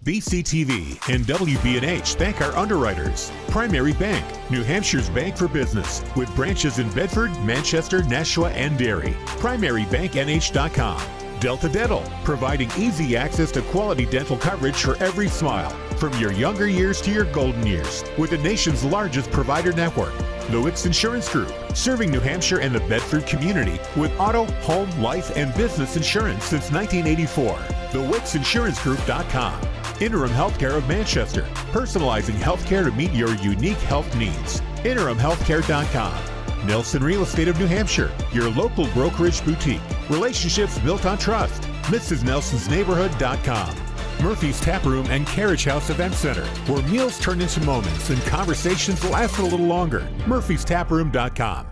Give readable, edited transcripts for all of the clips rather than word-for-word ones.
BCTV and WB&H thank our underwriters. Primary Bank, New Hampshire's bank for business, with branches in Bedford, Manchester, Nashua, and Derry. PrimaryBankNH.com. Delta Dental, providing easy access to quality dental coverage for every smile, from your younger years to your golden years, with the nation's largest provider network. The Wicks Insurance Group, serving New Hampshire and the Bedford community with auto, home, life, and business insurance since 1984. TheWicksInsuranceGroup.com. Interim Healthcare of Manchester, personalizing healthcare to meet your unique health needs. InterimHealthcare.com. Nelson Real Estate of New Hampshire, your local brokerage boutique. Relationships built on trust. MrsNelsonsNeighborhood.com. Murphy's Tap Room and Carriage House Event Center, where meals turn into moments and conversations last a little longer. Murphy'sTapRoom.com.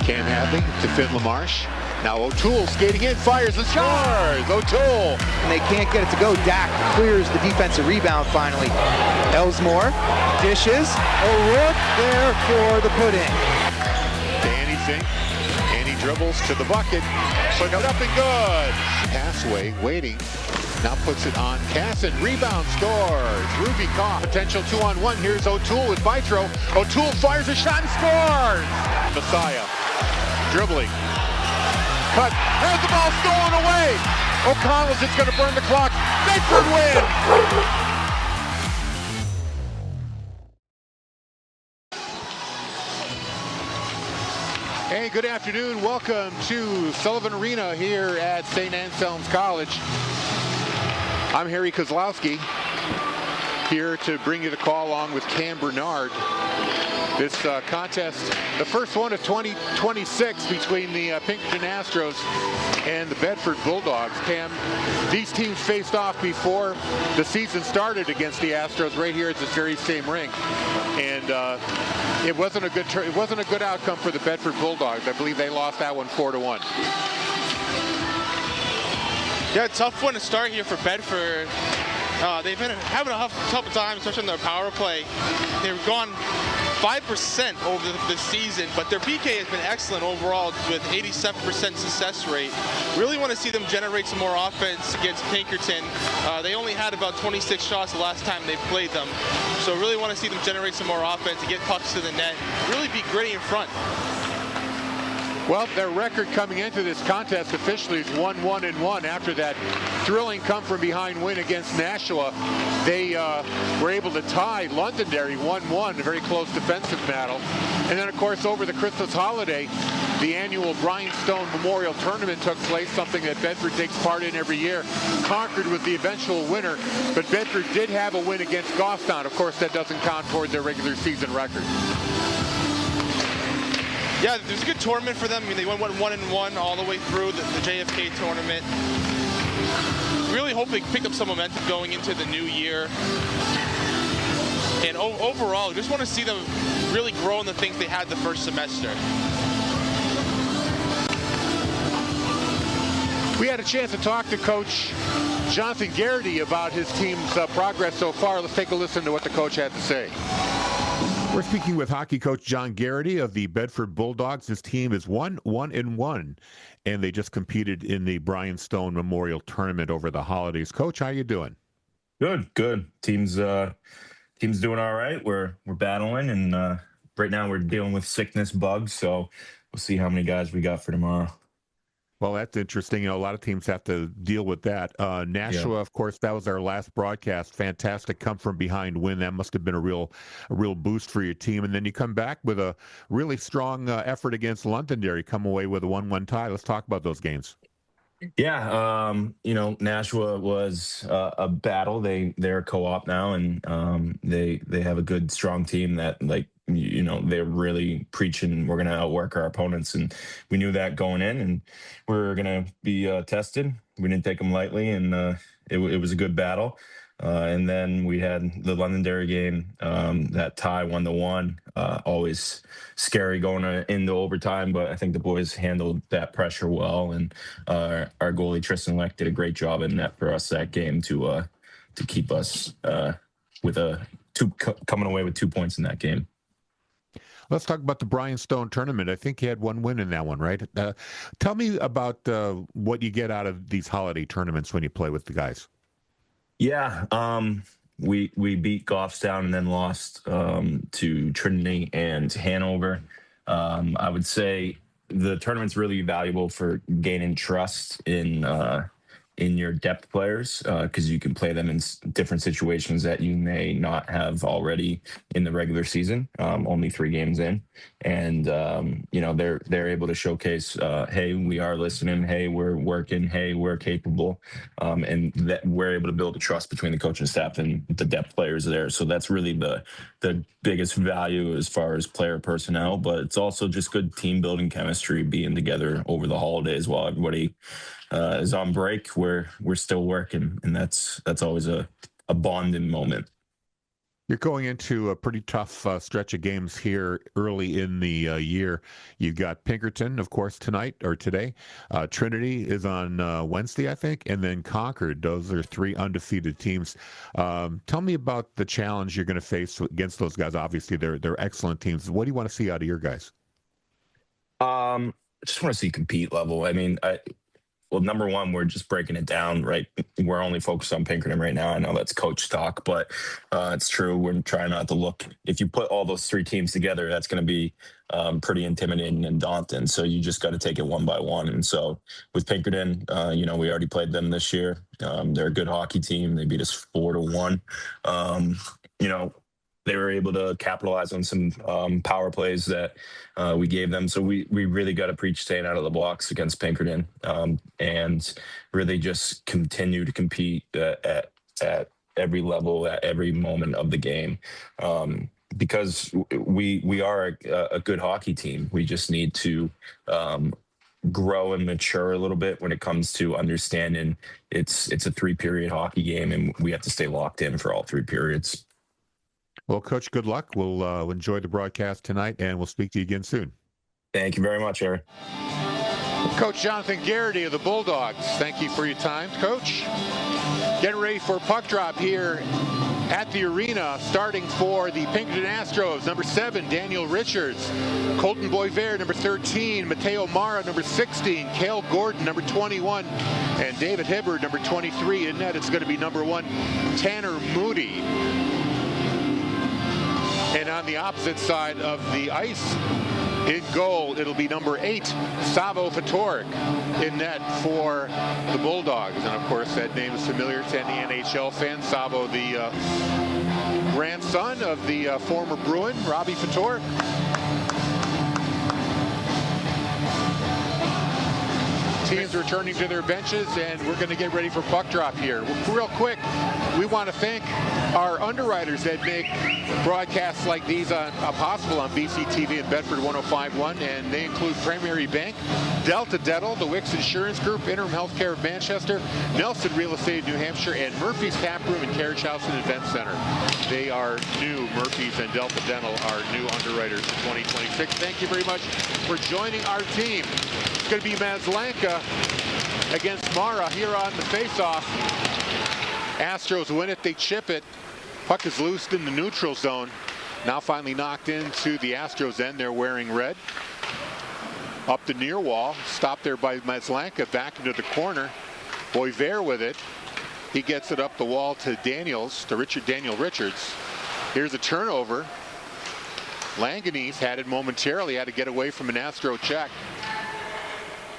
Cam Hadley to Finn LaMarche. Now O'Toole skating in, fires and scores! O'Toole! And they can't get it to go. Dak clears the defensive rebound finally. Elsmore dishes. O'Rourke there for the put-in. Danny Zink. And he dribbles to the bucket. Put it up and good. Passway waiting. Now puts it on Casson. Rebound scores. Ruby caught. Potential 2-on-1. Here's O'Toole with Vitro. O'Toole fires a shot and scores! Messiah. Dribbling. Cut. Has the ball stolen away. O'Connell's just going to burn the clock. Bedford win. Hey, good afternoon. Welcome to Sullivan Arena here at St. Anselm's College. I'm Harry Kozlowski, here to bring you the call along with Cam Bernard. This contest, the first one of 2026 between the Pinkerton Astros and the Bedford Bulldogs. Cam, these teams faced off before the season started against the Astros right here at this very same rink, and it wasn't a good outcome for the Bedford Bulldogs. I believe they lost that one 4-1. Yeah, tough one to start here for Bedford. They've been having a tough time, especially on their power play. They've gone 5% over the season, but their PK has been excellent overall with 87% success rate. Really want to see them generate some more offense against Pinkerton. They only had about 26 shots the last time they played them. So really want to see them generate some more offense and get pucks to the net. Really be gritty in front. Well, their record coming into this contest officially is 1-1-1 after that thrilling come-from-behind win against Nashua. They were able to tie Londonderry 1-1, a very close defensive battle. And then, of course, over the Christmas holiday, the annual Brian Stone Memorial Tournament took place, something that Bedford takes part in every year. Concord was the eventual winner, but Bedford did have a win against Goffstown. Of course, that doesn't count toward their regular season record. Yeah, it was a good tournament for them. I mean, they went 1-1 all the way through the JFK tournament. Really hope they pick up some momentum going into the new year. And overall, just want to see them really grow in the things they had the first semester. We had a chance to talk to Coach Jonathan Garrity about his team's progress so far. Let's take a listen to what the coach had to say. We're speaking with hockey coach John Garrity of the Bedford Bulldogs. His team is 1-1-1, and they just competed in the Brian Stone Memorial Tournament over the holidays. Coach, how you doing? Good. Team's doing all right. We're battling, and right now we're dealing with sickness bugs. So we'll see how many guys we got for tomorrow. Well, that's interesting. You know, a lot of teams have to deal with that. Nashua, Of course, that was our last broadcast. Fantastic come-from-behind win. That must have been a real boost for your team. And then you come back with a really strong effort against Londonderry, come away with a 1-1 tie. Let's talk about those games. Yeah, Nashua was a battle. They're a co-op now, and they have a good, strong team that, they're really preaching we're going to outwork our opponents, and we knew that going in, and we're going to be tested. We didn't take them lightly, and it was a good battle. And then we had the Londonderry game, that tie 1-1. Always scary going into overtime, but I think the boys handled that pressure well, and our goalie Tristan Leck did a great job in net for us that game to keep us with coming away with 2 points in that game. Let's talk about the Brian Stone tournament. I think you had one win in that one, right? Tell me about what you get out of these holiday tournaments when you play with the guys. Yeah, we beat Goffstown and then lost to Trinity and Hanover. I would say the tournament's really valuable for gaining trust in your depth players, because you can play them in different situations that you may not have already in the regular season, only 3 games in. And, they're able to showcase, hey, we are listening. Hey, we're working. Hey, we're capable. And that we're able to build a trust between the coaching staff and the depth players there. So that's really the biggest value as far as player personnel, but it's also just good team building chemistry, being together over the holidays while everybody is on break. We're still working, and that's always a bonding moment. You're going into a pretty tough stretch of games here early in the year. You've got Pinkerton, of course, tonight or today. Trinity is on Wednesday, I think, and then Concord. Those are 3 undefeated teams. Tell me about the challenge you're going to face against those guys. Obviously, they're excellent teams. What do you want to see out of your guys? I just want to see compete level. I mean, well, number one, we're just breaking it down, right? We're only focused on Pinkerton right now. I know that's coach talk, but it's true. We're trying not to look. If you put all those 3 teams together, that's going to be pretty intimidating and daunting. So you just got to take it one by one. And so with Pinkerton, we already played them this year. They're a good hockey team. They beat us 4-1. They were able to capitalize on some power plays that we gave them. So we really got to preach staying out of the blocks against Pinkerton, and really just continue to compete at every level, at every moment of the game, because we are a good hockey team. We just need to grow and mature a little bit when it comes to understanding it's a 3-period hockey game, and we have to stay locked in for all 3 periods. Well, Coach, good luck. We'll enjoy the broadcast tonight, and we'll speak to you again soon. Thank you very much, Eric. Coach Jonathan Garrity of the Bulldogs, thank you for your time, Coach. Getting ready for puck drop here at the arena, starting for the Pinkerton Astros, number 7, Daniel Richards, Colton Boisvert, number 13, Mateo Mara, number 16, Cale Gordon, number 21, and David Hibbard, number 23. In net, it's going to be number 1, Tanner Moody. And on the opposite side of the ice, in goal, it'll be number 8, Savo Fatorik, in net for the Bulldogs. And of course, that name is familiar to any NHL fan. Savo, the grandson of the former Bruin, Robbie Fatorik. Teams returning to their benches, and we're going to get ready for puck drop here. Real quick, we want to thank our underwriters that make broadcasts like these possible on BCTV and Bedford 105.1, and they include Primary Bank, Delta Dental, the Wicks Insurance Group, Interim Healthcare of Manchester, Nelson Real Estate of New Hampshire, and Murphy's Tap Room and Carriage House and Event Center. They are new. Murphy's and Delta Dental are new underwriters in 2026. Thank you very much for joining our team. It's going to be Mazlanka against Mara here on the faceoff. Astros win it, they chip it. Puck is loosed in the neutral zone. Now finally knocked into the Astros end. They're wearing red. Up the near wall, stopped there by Mazlanka, back into the corner. Boisvert with it. He gets it up the wall to Daniel Richards. Here's a turnover. Langanese had it momentarily, had to get away from an Astro check.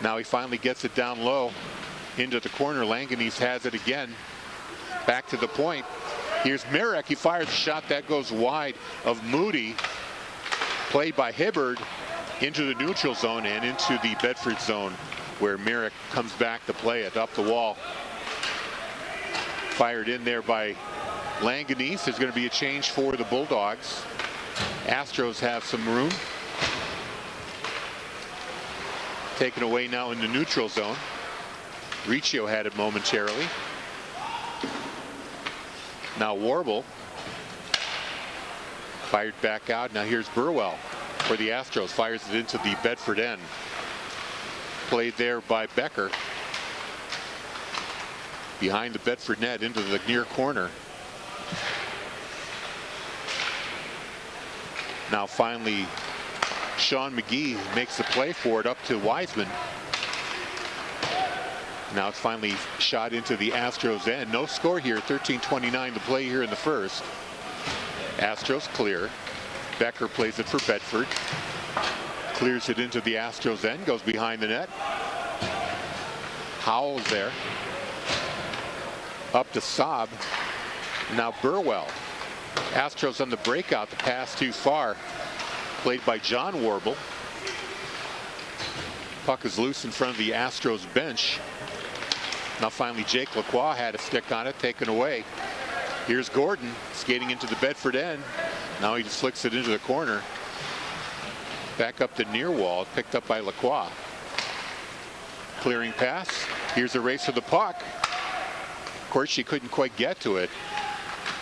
Now he finally gets it down low into the corner. Langanese has it again. Back to the point. Here's Merrick. He fires a shot that goes wide of Moody. Played by Hibbard into the neutral zone and into the Bedford zone, where Merrick comes back to play it up the wall. Fired in there by Langanese. There's going to be a change for the Bulldogs. Astros have some room. Taken away now in the neutral zone. Riccio had it momentarily. Now Warble fired back out. Now here's Burwell for the Astros. Fires it into the Bedford end. Played there by Becker. behind the Bedford net into the near corner. Now finally, Sean McGee makes the play for it up to Wiseman. Now it's finally shot into the Astros end. No score here, 13:29 to play here in the first. Astros clear. Becker plays it for Bedford. Clears it into the Astros end, goes behind the net. Howell's there. Up to Saab. Now Burwell. Astros on the breakout, the pass too far. Played by John Warble. Puck is loose in front of the Astros bench. Now finally Jake Lacroix had a stick on it, taken away. Here's Gordon skating into the Bedford end. Now he just flicks it into the corner. Back up the near wall, picked up by Lacroix. Clearing pass. Here's a race for the puck. Of course, she couldn't quite get to it.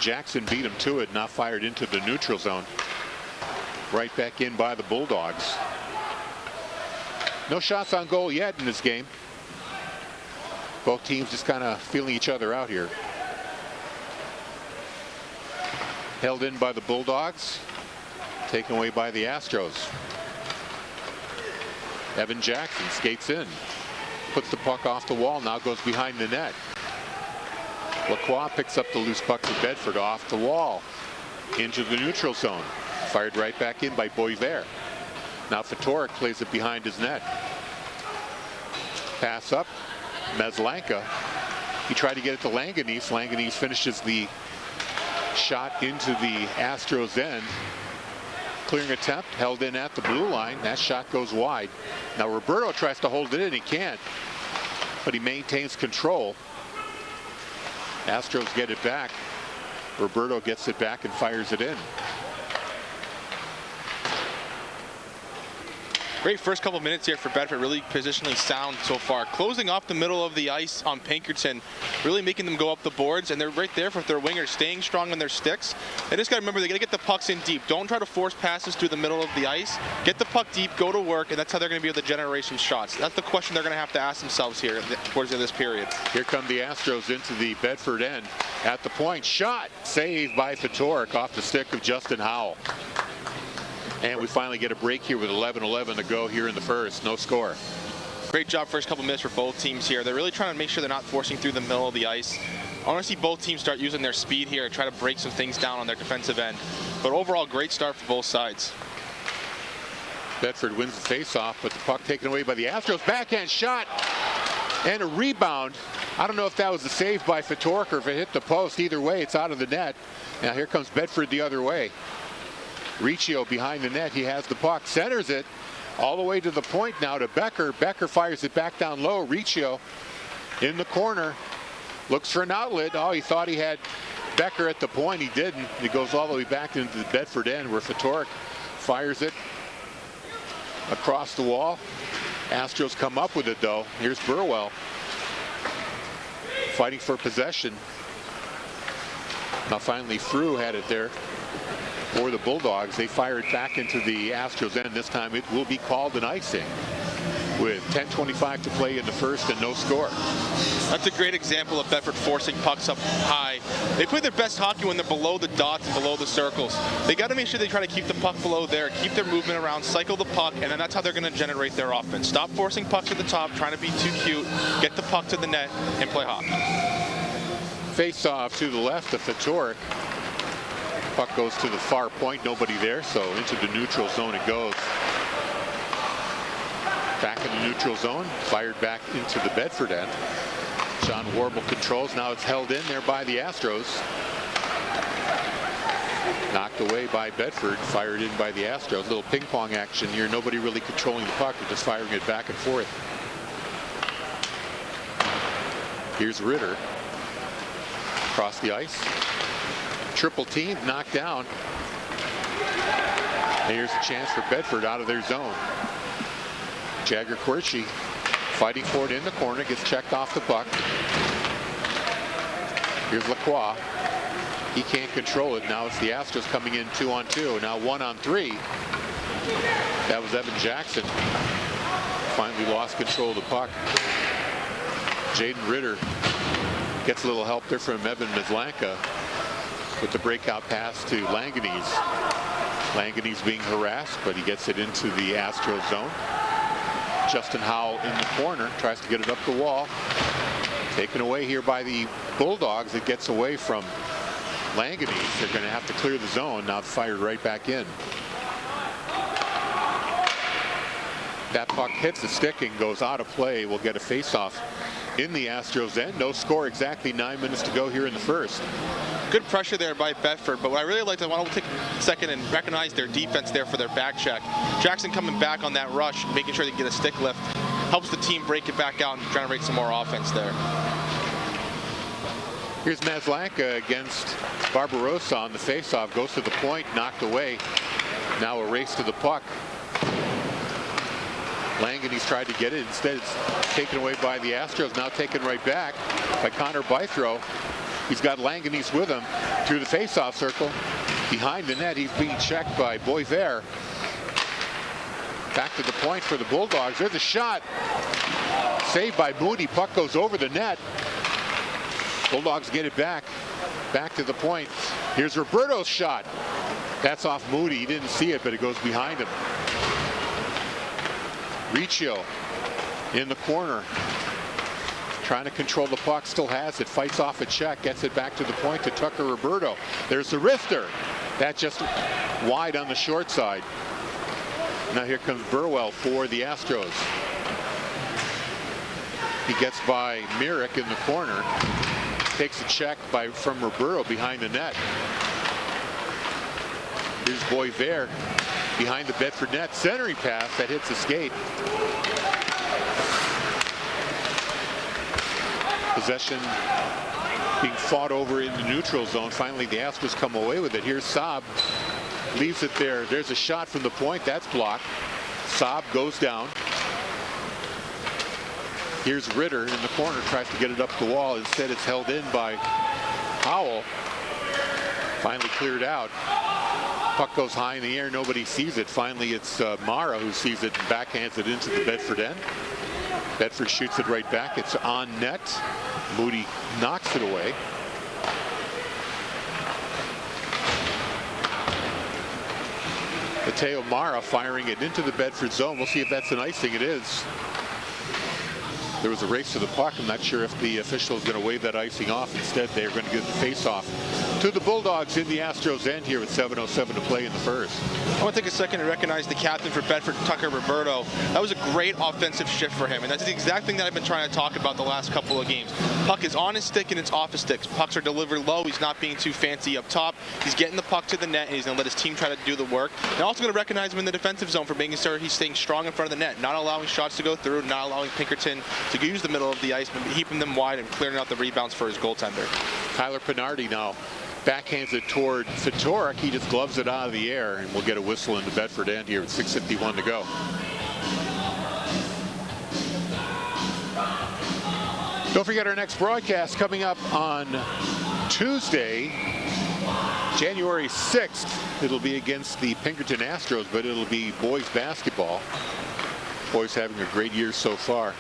Jackson beat him to it, now fired into the neutral zone. Right back in by the Bulldogs. No shots on goal yet in this game. Both teams just kind of feeling each other out here. Held in by the Bulldogs. Taken away by the Astros. Evan Jackson skates in. Puts the puck off the wall, now goes behind the net. Lacroix picks up the loose puck to Bedford off the wall. Into the neutral zone. Fired right back in by Boisvert. Now Fatorik plays it behind his net. Pass up. Meslanka. He tried to get it to Langanese. Langanese finishes the shot into the Astros end. Clearing attempt, held in at the blue line. That shot goes wide. Now Roberto tries to hold it in. He can't, but he maintains control. Astros get it back. Roberto gets it back and fires it in. Great first couple minutes here for Bedford, really positionally sound so far. Closing off the middle of the ice on Pinkerton, really making them go up the boards, and they're right there for their wingers, staying strong on their sticks. They just got to remember, they got to get the pucks in deep. Don't try to force passes through the middle of the ice. Get the puck deep, go to work, and that's how they're going to be able to generate some shots. That's the question they're going to have to ask themselves here towards the end of this period. Here come the Astros into the Bedford end. At the point, shot, saved by Fatorik off the stick of Justin Howell. And we finally get a break here with 11:11 to go here in the first. No score. Great job first couple minutes for both teams here. They're really trying to make sure they're not forcing through the middle of the ice. I want to see both teams start using their speed here and try to break some things down on their defensive end. But overall, great start for both sides. Bedford wins the face-off, but the puck taken away by the Astros. Backhand shot and a rebound. I don't know if that was a save by Fatorik or if it hit the post. Either way, it's out of the net. Now here comes Bedford the other way. Riccio behind the net. He has the puck. Centers it all the way to the point now to Becker. Becker fires it back down low. Riccio in the corner. Looks for an outlet. Oh, he thought he had Becker at the point. He didn't. He goes all the way back into the Bedford end where Fatorik fires it across the wall. Astros come up with it though. Here's Burwell fighting for possession. Now finally Frew had it there for the Bulldogs. They fire it back into the Astros end. This time it will be called an icing with 10:25 to play in the first and no score. That's a great example of Bedford forcing pucks up high. They play their best hockey when they're below the dots and below the circles. They got to make sure they try to keep the puck below there, keep their movement around, cycle the puck, and then that's how they're going to generate their offense. Stop forcing pucks at the top, trying to be too cute, get the puck to the net, and play hockey. Face off to the left of Fatorik. Puck goes to the far point, nobody there, so into the neutral zone it goes. Back in the neutral zone, fired back into the Bedford end. John Warble controls, now it's held in there by the Astros. Knocked away by Bedford, fired in by the Astros. Little ping pong action here, nobody really controlling the puck, they're just firing it back and forth. Here's Ritter. Across the ice. Triple team knocked down. And here's a chance for Bedford out of their zone. Jagger Quirchie fighting for it in the corner, gets checked off the puck. Here's Lacroix. He can't control it. Now it's the Astros coming in 2-on-2. Now 1-on-3. That was Evan Jackson. Finally lost control of the puck. Jaden Ritter Gets a little help there from Evan Maslanka with the breakout pass to Langanese. Langanese being harassed, but he gets it into the Astros zone. Justin Howell in the corner, tries to get it up the wall. Taken away here by the Bulldogs. It gets away from Langanese. They're going to have to clear the zone. Now it's fired right back in. That puck hits the stick and goes out of play. We'll get a face-off in the Astros end. No score, exactly 9 minutes to go here in the first. Good pressure there by Bedford, but what I really liked, I want to take a second and recognize their defense there for their back check. Jackson coming back on that rush, making sure they get a stick lift, helps the team break it back out and generate some more offense there. Here's Maslanka against Barbarossa on the faceoff, goes to the point, knocked away. Now a race to the puck. Langanese tried to get it. Instead, it's taken away by the Astros. Now taken right back by Connor Bythrow. He's got Langanese with him through the faceoff circle. Behind the net, he's being checked by Boisvert. Back to the point for the Bulldogs. There's a shot. Saved by Moody. Puck goes over the net. Bulldogs get it back. Back to the point. Here's Roberto's shot. That's off Moody. He didn't see it, but it goes behind him. Riccio in the corner, trying to control the puck, still has it, fights off a check, gets it back to the point to Tucker Roberto. There's the wrister. That just wide on the short side. Now here comes Burwell for the Astros. He gets by Myrick in the corner, takes a check from Roberto behind the net. Here's Boisvert behind the Bedford net, centering pass that hits the skate. Possession being fought over in the neutral zone. Finally, the Astros come away with it. Here's Saab, leaves it there. There's a shot from the point, that's blocked. Saab goes down. Here's Ritter in the corner, tries to get it up the wall. Instead, it's held in by Howell. Finally cleared out. Puck goes high in the air, nobody sees it. Finally, it's Mara who sees it and backhands it into the Bedford end. Bedford shoots it right back. It's on net. Moody knocks it away. Mateo Mara firing it into the Bedford zone. We'll see if that's an icing. It is. There was a race to the puck. I'm not sure if the official is going to wave that icing off. Instead, they're going to give the face-off to the Bulldogs in the Astros end here with 7:07 to play in the first. I want to take a second to recognize the captain for Bedford, Tucker Roberto. That was a great offensive shift for him, and that's the exact thing that I've been trying to talk about the last couple of games. Puck is on his stick and it's off his stick. Pucks are delivered low. He's not being too fancy up top. He's getting the puck to the net, and he's going to let his team try to do the work. And I'm also going to recognize him in the defensive zone for making sure he's staying strong in front of the net, not allowing shots to go through, not allowing Pinkerton to use the middle of the ice, but keeping them wide and clearing out the rebounds for his goaltender. Tyler Pinardi now backhands it toward Fedoruk. He just gloves it out of the air, and we'll get a whistle in the Bedford end here with 6:51 to go. Don't forget our next broadcast coming up on Tuesday, January 6th. It'll be against the Pinkerton Astros, but it'll be boys basketball. Boys having a great year so far.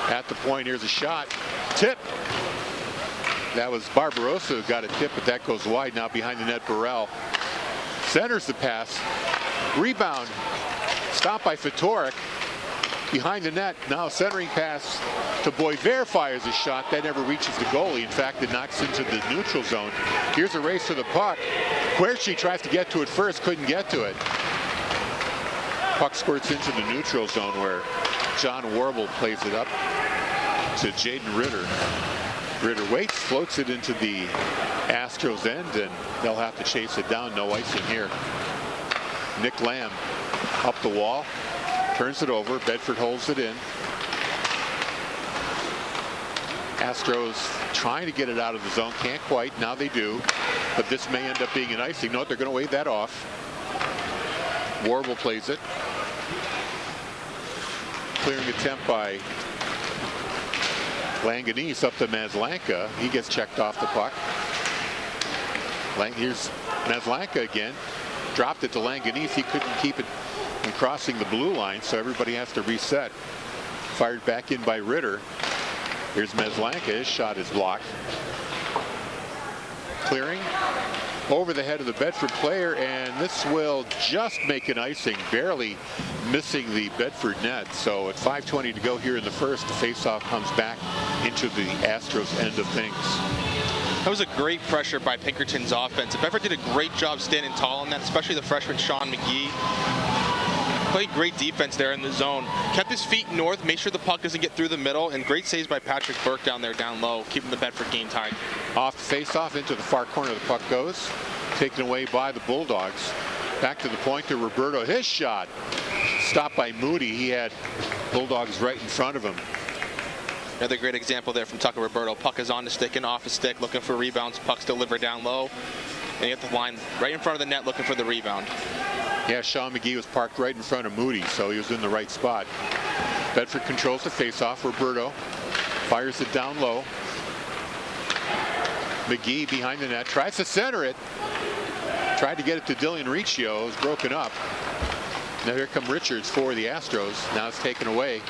At the point, here's a shot. Tip. That was Barbarossa who got a tip, but that goes wide. Now behind the net, Burrell centers the pass. Rebound. Stopped by Fedoruk. Behind the net. Now centering pass to Boisvert, fires a shot. That never reaches the goalie. In fact, it knocks into the neutral zone. Here's a race to the puck. Quershi tries to get to it first, couldn't get to it. Puck squirts into the neutral zone where John Warble plays it up to Jaden Ritter. Ritter waits, floats it into the Astros end, and they'll have to chase it down. No icing here. Nick Lamb up the wall, turns it over. Bedford holds it in. Astros trying to get it out of the zone, can't quite. Now they do, but this may end up being an icing. No, they're going to wave that off. Warble plays it. Clearing attempt by Langanese up to Maslanka. He gets checked off the puck. Here's Maslanka again. Dropped it to Langanese. He couldn't keep it from crossing the blue line, so everybody has to reset. Fired back in by Ritter. Here's Meslanka. His shot is blocked. Clearing over the head of the Bedford player, and this will just make an icing, barely missing the Bedford net. So at 5:20 to go here in the first, the faceoff comes back into the Astros end of things. That was a great pressure by Pinkerton's offense. Bedford did a great job standing tall on that, especially the freshman Sean McGee. Played great defense there in the zone. Kept his feet north, made sure the puck doesn't get through the middle, and great saves by Patrick Burke down there, down low, keeping the Bedford game tied. Off the face-off into the far corner, the puck goes. Taken away by the Bulldogs. Back to the point to Roberto. His shot stopped by Moody. He had Bulldogs right in front of him. Another great example there from Tucker Roberto. Puck is on the stick and off the stick, looking for rebounds. Puck's delivered down low, and you get the line right in front of the net looking for the rebound. Yeah, Sean McGee was parked right in front of Moody, so he was in the right spot. Bedford controls the face-off. Roberto fires it down low. McGee behind the net, tries to center it. Tried to get it to Dillian Riccio. It was broken up. Now here come Richards for the Astros. Now it's taken away.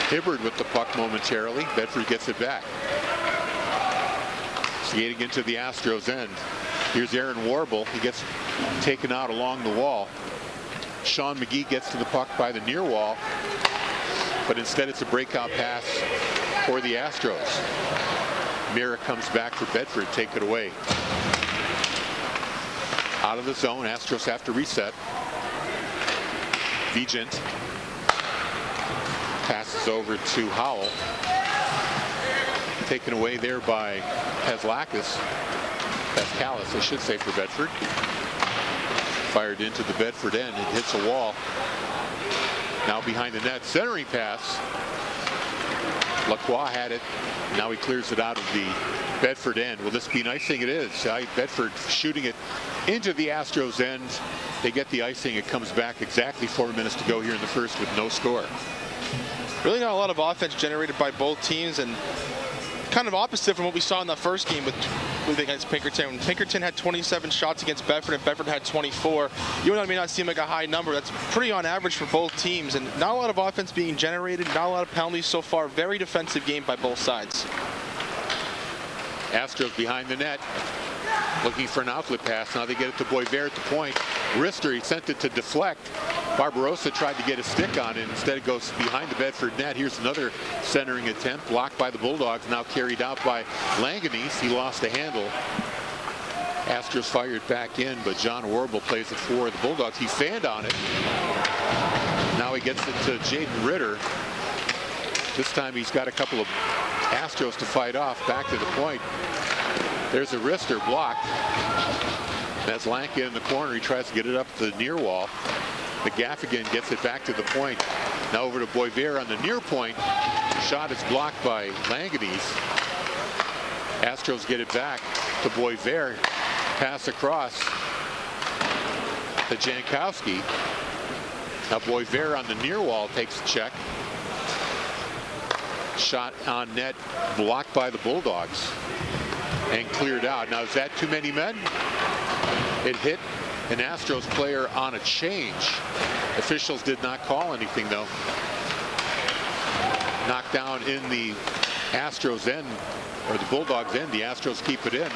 Hibbard with the puck momentarily. Bedford gets it back. Skating into the Astros end. Here's Aaron Warble. He gets taken out along the wall. Sean McGee gets to the puck by the near wall, but instead it's a breakout pass for the Astros. Mira comes back for Bedford, take it away. Out of the zone, Astros have to reset. Vigent passes over to Howell. Taken away there by Pascalis, I should say, for Bedford. Fired into the Bedford end. It hits a wall. Now behind the net, centering pass. Lacroix had it. Now he clears it out of the Bedford end. Will this be an icing? It is. Bedford shooting it into the Astros end. They get the icing. It comes back exactly 4 minutes to go here in the first with no score. Really not a lot of offense generated by both teams, and kind of opposite from what we saw in the first game with against Pinkerton. Pinkerton had 27 shots against Bedford, and Bedford had 24. Even though it may not seem like a high number, that's pretty on average for both teams, and not a lot of offense being generated, not a lot of penalties so far. Very defensive game by both sides. Astros behind the net, looking for an outlet pass. Now they get it to Boisvert at the point. Rister, he sent it to deflect. Barbarossa tried to get a stick on it. Instead it goes behind the Bedford net. Here's another centering attempt, blocked by the Bulldogs, now carried out by Langanese. He lost the handle. Astros fired back in, but John Warble plays it for the Bulldogs. He fanned on it. Now he gets it to Jaden Ritter. This time he's got a couple of Astros to fight off. Back to the point. There's a wrister blocked. That's Lanka in the corner. He tries to get it up to the near wall. McGaffigan gets it back to the point. Now over to Boisvert on the near point. Shot is blocked by Langanese. Astros get it back to Boisvert. Pass across to Jankowski. Now Boisvert on the near wall takes a check. Shot on net, blocked by the Bulldogs and cleared out. Now is that too many men? It hit an Astros player on a change. Officials did not call anything though. Knocked down in the Astros end, or the Bulldogs end. The Astros keep it in.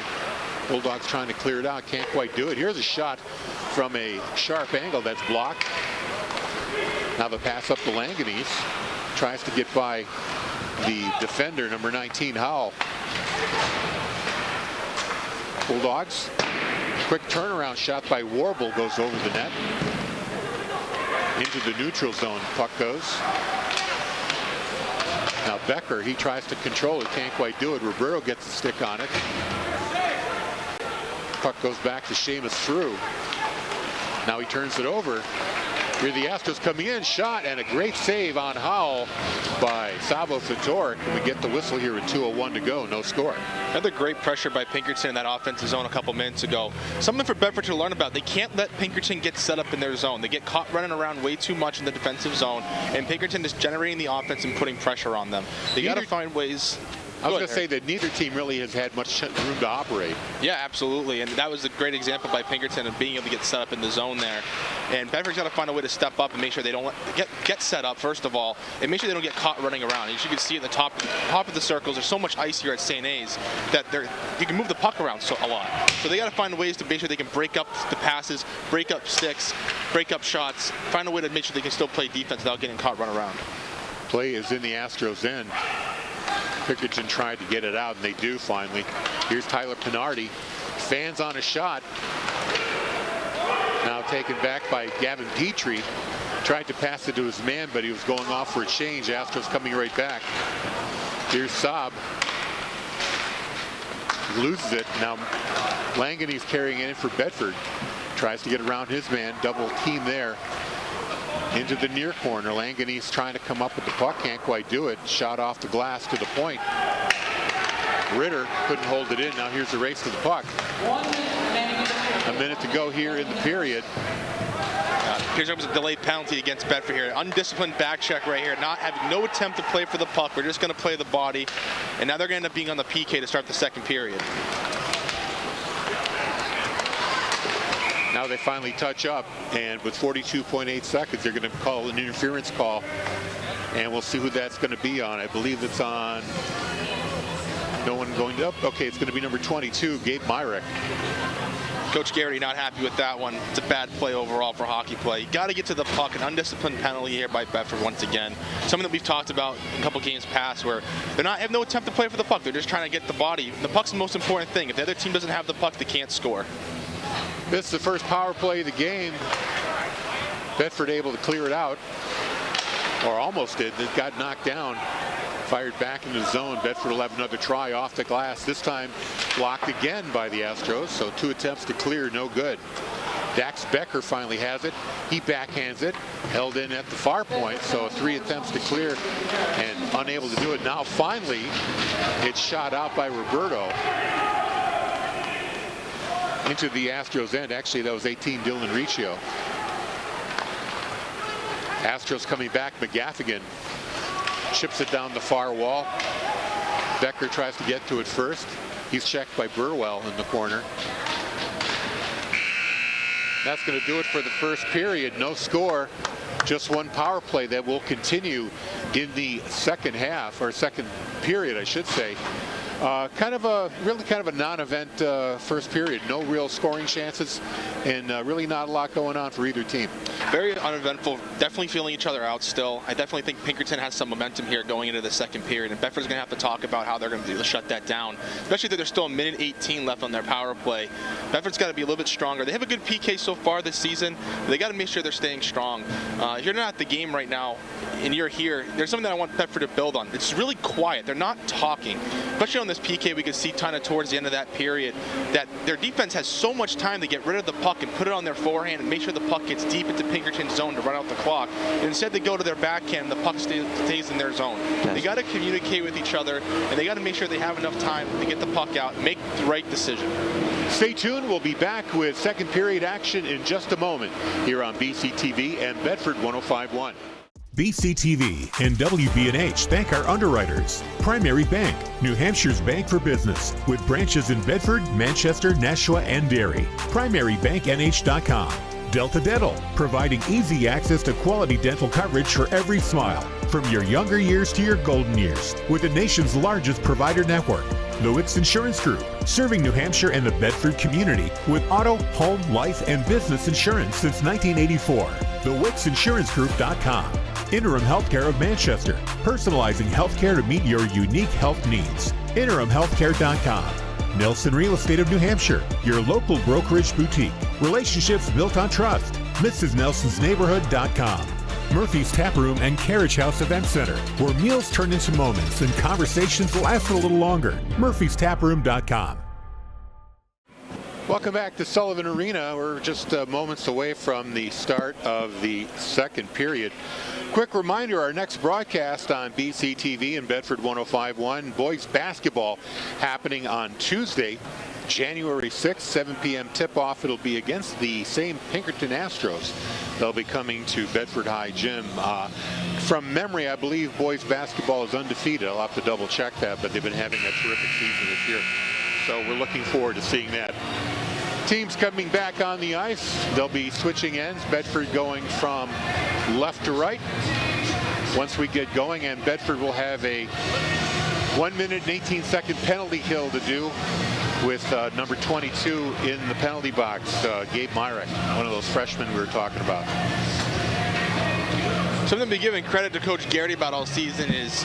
Bulldogs trying to clear it out, can't quite do it. Here's a shot from a sharp angle that's blocked. Now the pass up to Langanese. Tries to get by the defender, number 19, Howell. Bulldogs. Quick turnaround shot by Warble goes over the net. Into the neutral zone, puck goes. Now Becker, he tries to control it, can't quite do it. Roberto gets the stick on it. Puck goes back to Seamus Frew. Now he turns it over. Here the Astros coming in, shot, and a great save on Howell by Savo Fedoruk. We get the whistle here with 2:01 to go, no score. Another great pressure by Pinkerton in that offensive zone a couple minutes ago. Something for Bedford to learn about. They can't let Pinkerton get set up in their zone. They get caught running around way too much in the defensive zone, and Pinkerton is generating the offense and putting pressure on them. They got to find ways. I was going to say that neither team really has had much room to operate. Yeah, absolutely. And that was a great example by Pinkerton of being able to get set up in the zone there. And Bedford's got to find a way to step up and make sure they don't get set up, first of all, and make sure they don't get caught running around. As you can see at the top of the circles, there's so much ice here at St. A's that you can move the puck around a lot. So they got to find ways to make sure they can break up the passes, break up sticks, break up shots, find a way to make sure they can still play defense without getting caught run around. Play is in the Astros' end. Pinkerton tried to get it out, and they do finally. Here's Tyler Pinardi. Fans on a shot. Now taken back by Gavin Petrie. Tried to pass it to his man, but he was going off for a change. Astros coming right back. Here's Saab. Loses it. Now Langanese carrying it in for Bedford. Tries to get around his man. Double team there. Into the near corner. Langanese trying to come up with the puck. Can't quite do it. Shot off the glass to the point. Ritter couldn't hold it in. Now here's the race to the puck. A minute to go here in the period. Here's a delayed penalty against Bedford here. Undisciplined back check right here. Not having no attempt to play for the puck. We're just going to play the body. And now they're going to end up being on the PK to start the second period. Now they finally touch up, and with 42.8 seconds, they're going to call an interference call, and we'll see who that's going to be on. I believe it's on no one going up. Okay, it's going to be number 22, Gabe Myrick. Coach Garrity not happy with that one. It's a bad play overall for hockey play. You got to get to the puck. An undisciplined penalty here by Bedford once again. Something that we've talked about in a couple games past, where have no attempt to play for the puck. They're just trying to get the body. The puck's the most important thing. If the other team doesn't have the puck, they can't score. This is the first power play of the game. Bedford able to clear it out, or almost did. It got knocked down, fired back into the zone. Bedford will have another try off the glass. This time blocked again by the Astros, so 2 attempts to clear, no good. Dax Becker finally has it. He backhands it, held in at the far point, so 3 attempts to clear and unable to do it. Now finally, it's shot out by Roberto into the Astros end. Actually, that was 18 Dylan Riccio. Astros coming back. McGaffigan chips it down the far wall. Becker tries to get to it first. He's checked by Burwell in the corner. That's going to do it for the first period. No score, just 1 power play that will continue in the second half, or second period, I should say. Kind of a non-event first period. No real scoring chances, and really not a lot going on for either team. Very uneventful. Definitely feeling each other out still. I definitely think Pinkerton has some momentum here going into the second period, and Bedford's going to have to talk about how they're going to be able to shut that down, especially that there's still a minute 18 left on their power play. Bedford's got to be a little bit stronger. They have a good PK so far this season. But they got to make sure they're staying strong. If you're not at the game right now and you're here, there's something that I want Bedford to build on. It's really quiet. They're not talking. Especially on this PK, we could see kind of towards the end of that period that their defense has so much time to get rid of the puck and put it on their forehand and make sure the puck gets deep into Pinkerton's zone to run out the clock. And instead they go to their backhand, the puck stays in their zone. They got to communicate with each other, and they got to make sure they have enough time to get the puck out and make the right decision. Stay tuned. We'll be back with second period action in just a moment here on BCTV and Bedford 105.1. BCTV and WBNH thank our underwriters. Primary Bank, New Hampshire's bank for business, with branches in Bedford, Manchester, Nashua, and Derry. PrimaryBankNH.com. Delta Dental, providing easy access to quality dental coverage for every smile, from your younger years to your golden years, with the nation's largest provider network. The Wicks Insurance Group, serving New Hampshire and the Bedford community with auto, home, life, and business insurance since 1984. TheWicksInsuranceGroup.com. Interim Healthcare of Manchester, personalizing healthcare to meet your unique health needs. InterimHealthcare.com. Nelson Real Estate of New Hampshire, your local brokerage boutique. Relationships built on trust. MrsNelsonsNeighborhood.com. Murphy's Tap Room and Carriage House Event Center, where meals turn into moments and conversations last a little longer. Murphy'sTapRoom.com. Welcome back to Sullivan Arena. We're just moments away from the start of the second period. Quick reminder, our next broadcast on BCTV and Bedford 105.1, boys basketball happening on Tuesday, January 6th, 7 p.m. tip-off. It'll be against the same Pinkerton Astros. They'll be coming to Bedford High Gym. From memory, I believe boys basketball is undefeated. I'll have to double check that, but they've been having a terrific season this year. So we're looking forward to seeing that. Teams coming back on the ice. They'll be switching ends. Bedford going from left to right once we get going, and Bedford will have a 1 minute and 18-second penalty kill to do with number 22 in the penalty box, Gabe Myrek, one of those freshmen we were talking about. Something to be giving credit to Coach Garrity about all season is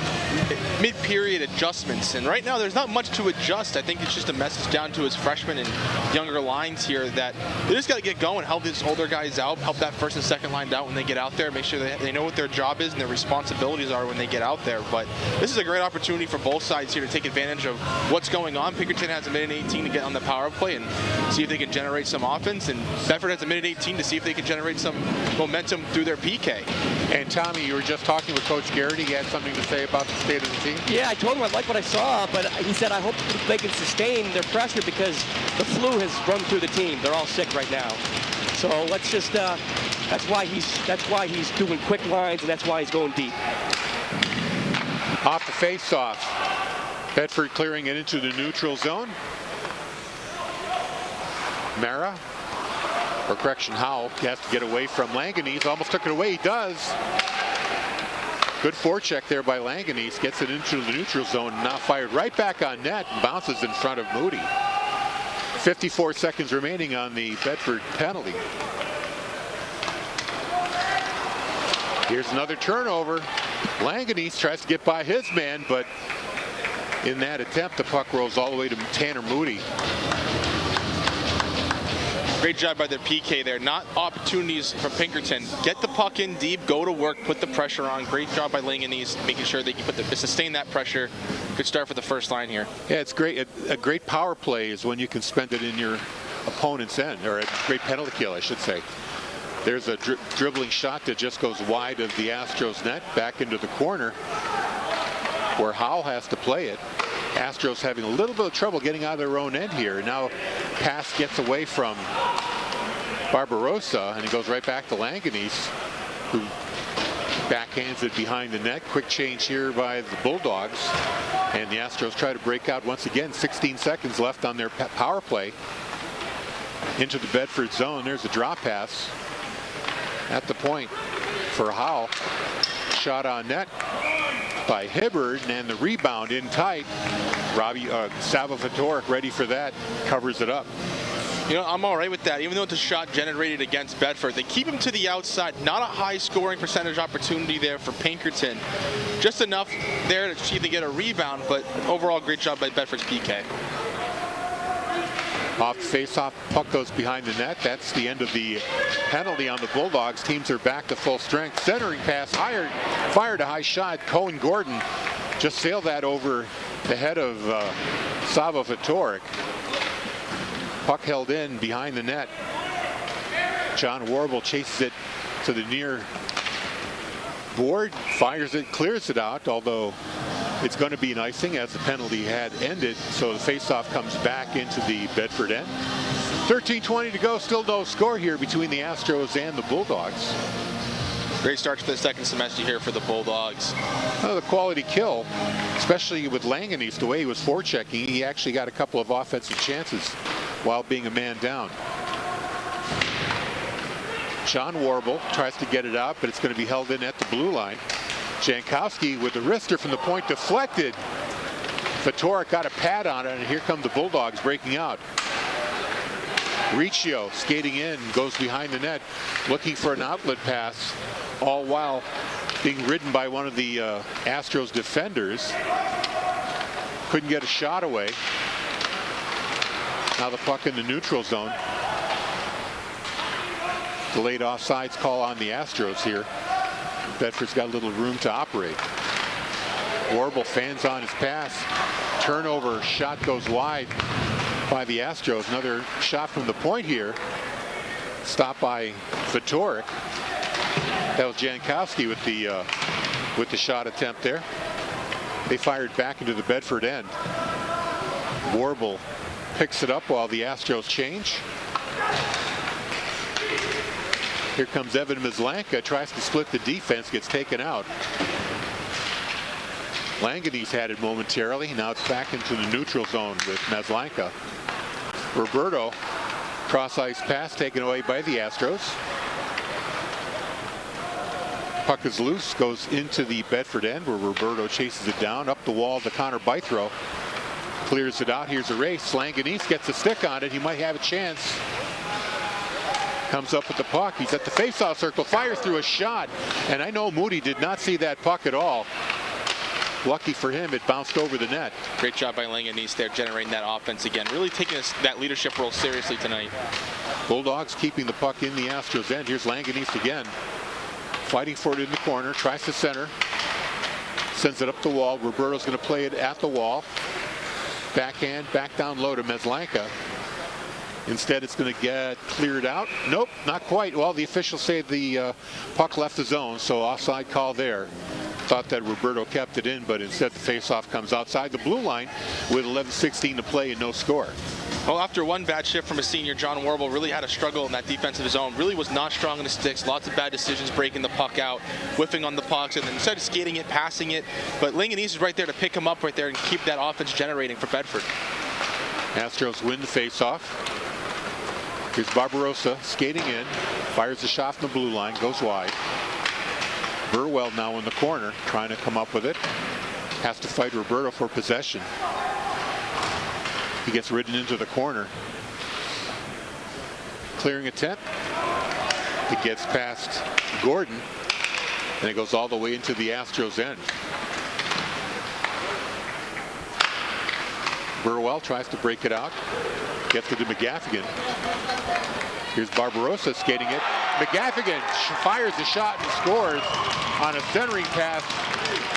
mid-period adjustments. And right now, there's not much to adjust. I think it's just a message down to his freshmen and younger lines here that they just got to get going, help these older guys out, help that first and second line out when they get out there, make sure they know what their job is and their responsibilities are when they get out there. But this is a great opportunity for both sides here to take advantage of what's going on. Pinkerton has a minute 18 to get on the power play and see if they can generate some offense. And Bedford has a minute 18 to see if they can generate some momentum through their PK. And Tommy, you were just talking with Coach Garrity. He had something to say about the state of the team? Yeah, I told him I like what I saw, but he said I hope they can sustain their pressure because the flu has run through the team. They're all sick right now. So let's just, that's why he's doing quick lines, and that's why he's going deep. Off the face-off. Bedford clearing it into the neutral zone. Mara, or correction, Howell, he has to get away from Langanese. Almost took it away. He does. Good forecheck there by Langanese. Gets it into the neutral zone. Now fired right back on net. And bounces in front of Moody. 54 seconds remaining on the Bedford penalty. Here's another turnover. Langanese tries to get by his man, but in that attempt, the puck rolls all the way to Tanner Moody. Great job by their PK there. Not opportunities for Pinkerton. Get the puck in deep, go to work, put the pressure on. Great job by Langanese, making sure they can sustain that pressure. Good start for the first line here. Yeah, it's great. A great power play is when you can spend it in your opponent's end, or a great penalty kill, I should say. There's a dribbling shot that just goes wide of the Astros net, back into the corner, where Howell has to play it. Astros having a little bit of trouble getting out of their own end here. Now pass gets away from Barbarossa, and it goes right back to Langanese, who backhands it behind the net. Quick change here by the Bulldogs, and the Astros try to break out once again. 16 seconds left on their power play into the Bedford zone. There's a drop pass at the point for Howell. Shot on net by Hibbard, and the rebound in tight. Savo ready for that, covers it up. You know, I'm all right with that. Even though it's a shot generated against Bedford, they keep him to the outside. Not a high scoring percentage opportunity there for Pinkerton. Just enough there to see if they get a rebound, but overall great job by Bedford's PK. Off the face-off, puck goes behind the net. That's the end of the penalty on the Bulldogs. Teams are back to full strength. Centering pass, fired a high shot. Cohen Gordon just sailed that over the head of Savo Vitorik. Puck held in behind the net. John Warble chases it to the near board, fires it, clears it out, although it's going to be an icing as the penalty had ended, so the faceoff comes back into the Bedford end. 13:20 to go, still no score here between the Astros and the Bulldogs. Great start to the second semester here for the Bulldogs. The quality kill, especially with Langanese, the way he was forechecking, he actually got a couple of offensive chances while being a man down. John Warble tries to get it out, but it's going to be held in at the blue line. Jankowski with the wrister from the point deflected. Vitorik got a pad on it, and here come the Bulldogs breaking out. Riccio skating in, goes behind the net, looking for an outlet pass, all while being ridden by one of the Astros defenders. Couldn't get a shot away. Now the puck in the neutral zone. Delayed offsides call on the Astros here. Bedford's got a little room to operate. Warble fans on his pass. Turnover, shot goes wide by the Astros. Another shot from the point here. Stopped by Vitorik. That was Jankowski with the shot attempt there. They fired back into the Bedford end. Warble picks it up while the Astros change. Here comes Evan Maslanka, tries to split the defense, gets taken out. Langanese had it momentarily. Now it's back into the neutral zone with Maslanka. Roberto, cross-ice pass taken away by the Astros. Puck is loose, goes into the Bedford end where Roberto chases it down. Up the wall to Connor Bythrow. Clears it out. Here's a race. Langanese gets a stick on it. He might have a chance. Comes up with the puck. He's at the face-off circle. Fires through a shot. And I know Moody did not see that puck at all. Lucky for him, it bounced over the net. Great job by Langanese there, generating that offense again. Really taking that leadership role seriously tonight. Bulldogs keeping the puck in the Astros end. Here's Langanese again. Fighting for it in the corner. Tries to center. Sends it up the wall. Roberto's going to play it at the wall. Backhand, back down low to Maslanka. Instead, it's going to get cleared out. Nope, not quite. Well, the officials say the puck left the zone, so offside call there. Thought that Roberto kept it in, but instead the faceoff comes outside the blue line with 11:16 to play and no score. Well, after one bad shift from a senior, John Warble really had a struggle in that defensive zone. Really was not strong in the sticks. Lots of bad decisions, breaking the puck out, whiffing on the pucks, and then instead of skating it, passing it. But Langanese is right there to pick him up right there and keep that offense generating for Bedford. Astros win the faceoff. Here's Barbarossa skating in, fires a shot from the blue line, goes wide. Burwell now in the corner, trying to come up with it. Has to fight Roberto for possession. He gets ridden into the corner. Clearing attempt. It gets past Gordon, and it goes all the way into the Astros end. Burwell tries to break it out. Gets it to McGaffigan. Here's Barbarossa skating it. McGaffigan fires a shot and scores on a centering pass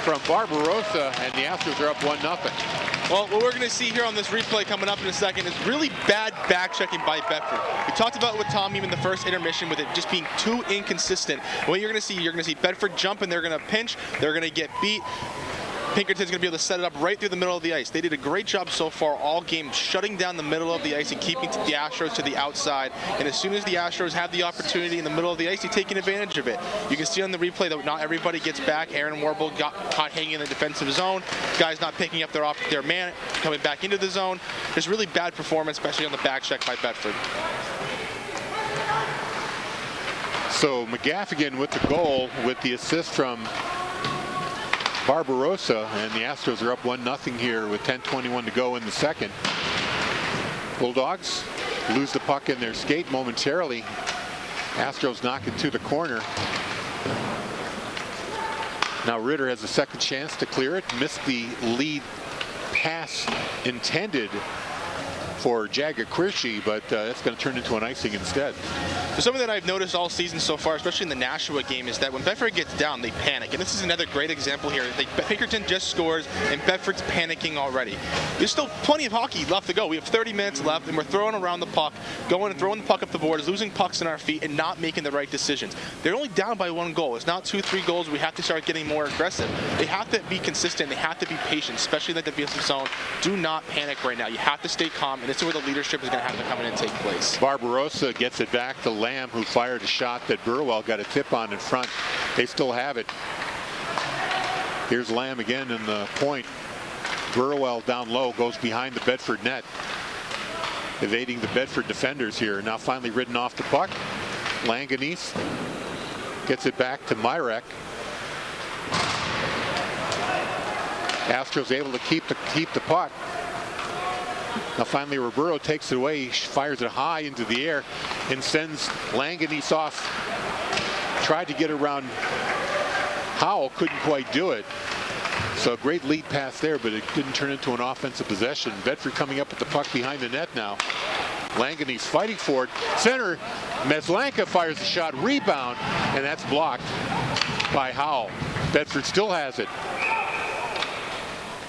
from Barbarossa, and the Astros are up 1-0. Well, what we're going to see here on this replay coming up in a second is really bad back checking by Bedford. We talked about it with Tommy in the first intermission with it just being too inconsistent. What you're going to see Bedford jump and they're going to pinch. They're going to get beat. Pinkerton's going to be able to set it up right through the middle of the ice. They did a great job so far all game shutting down the middle of the ice and keeping the Astros to the outside. And as soon as the Astros have the opportunity in the middle of the ice, they're taking advantage of it. You can see on the replay that not everybody gets back. Aaron Warble got caught hanging in the defensive zone. Guys not picking up their man, coming back into the zone. There's really bad performance, especially on the back check by Bedford. So McGaffigan with the goal with the assist from Barbarossa, and the Astros are up 1-0 here with 10:21 to go in the second. Bulldogs lose the puck in their skate momentarily. Astros knock it to the corner. Now Ritter has a second chance to clear it. Missed the lead pass intended for Jagger Krishi, but that's going to turn into an icing instead. So something that I've noticed all season so far, especially in the Nashua game, is that when Bedford gets down, they panic. And this is another great example here. Pinkerton just scores, and Bedford's panicking already. There's still plenty of hockey left to go. We have 30 minutes left, and we're throwing around the puck, going and throwing the puck up the boards, losing pucks in our feet, and not making the right decisions. They're only down by 1 goal. It's not 2-3 goals. We have to start getting more aggressive. They have to be consistent. They have to be patient, especially in the defensive zone. Do not panic right now. You have to stay calm, and this is where the leadership is going to have to come in and take place. Barbarossa gets it back to Lamb, who fired a shot that Burwell got a tip on in front. They still have it. Here's Lamb again in the point. Burwell down low goes behind the Bedford net, evading the Bedford defenders here. Now finally ridden off the puck. Langanese gets it back to Myrek. Astros able to keep the puck. Now finally Roberto takes it away. He fires it high into the air and sends Langanese off. Tried to get around Howell, couldn't quite do it. So a great lead pass there, but it didn't turn into an offensive possession. Bedford coming up with the puck behind the net now. Langanese fighting for it. Center, Maslanka fires a shot, rebound, and that's blocked by Howell. Bedford still has it.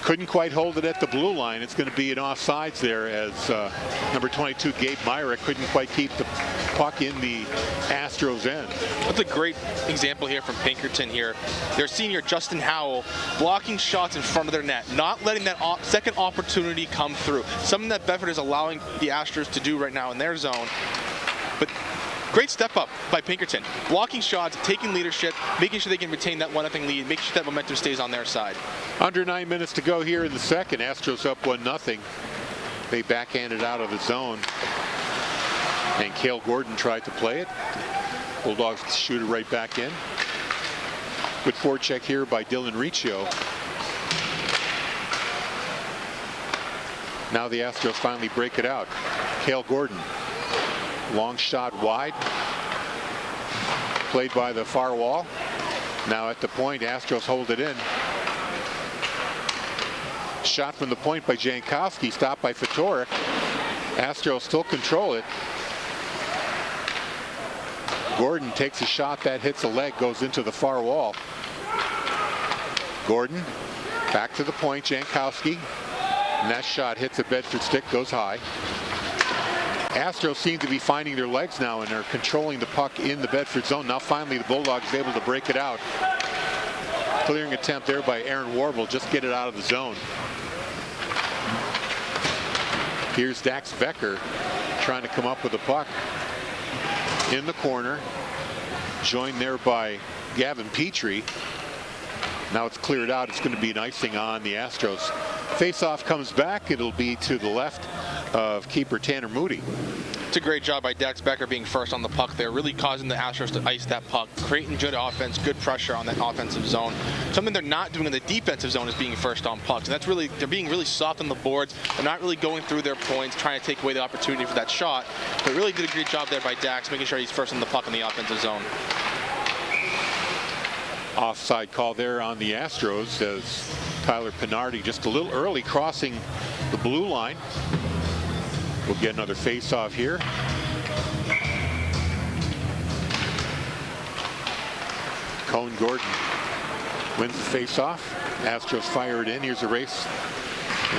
Couldn't quite hold it at the blue line. It's going to be an offsides there as number 22, Gabe Myrick, couldn't quite keep the puck in the Astros end. That's a great example here from Pinkerton here. Their senior, Justin Howell, blocking shots in front of their net, not letting that second opportunity come through. Something that Bedford is allowing the Astros to do right now in their zone. But Great step up by Pinkerton. Blocking shots, taking leadership, making sure they can retain that 1-0 lead, making sure that momentum stays on their side. Under 9 minutes to go here in the second. Astros up 1-0. They backhanded out of the zone. And Cale Gordon tried to play it. Bulldogs shoot it right back in. Good forecheck here by Dylan Riccio. Now the Astros finally break it out. Cale Gordon. Long shot wide. Played by the far wall. Now at the point, Astros hold it in. Shot from the point by Jankowski, stopped by Fedoruk. Astros still control it. Gordon takes a shot that hits a leg, goes into the far wall. Gordon back to the point, Jankowski. And that shot hits a Bedford stick, goes high. Astros seem to be finding their legs now and are controlling the puck in the Bedford zone. Now finally the Bulldogs able to break it out. Clearing attempt there by Aaron Warble, just get it out of the zone. Here's Dax Becker trying to come up with the puck. In the corner, joined there by Gavin Petrie. Now it's cleared out. It's going to be an icing on the Astros. Face-off comes back. It'll be to the left of keeper Tanner Moody. It's a great job by Dax Becker being first on the puck there, really causing the Astros to ice that puck, creating good offense, good pressure on that offensive zone. Something they're not doing in the defensive zone is being first on pucks. And that's really, they're being really soft on the boards. They're not really going through their points, trying to take away the opportunity for that shot. But really did a great job there by Dax, making sure he's first on the puck in the offensive zone. Offside call there on the Astros as Tyler Pinardi just a little early crossing the blue line. We'll get another face-off here. Cone Gordon wins the face-off. Astros fire it in. Here's a race.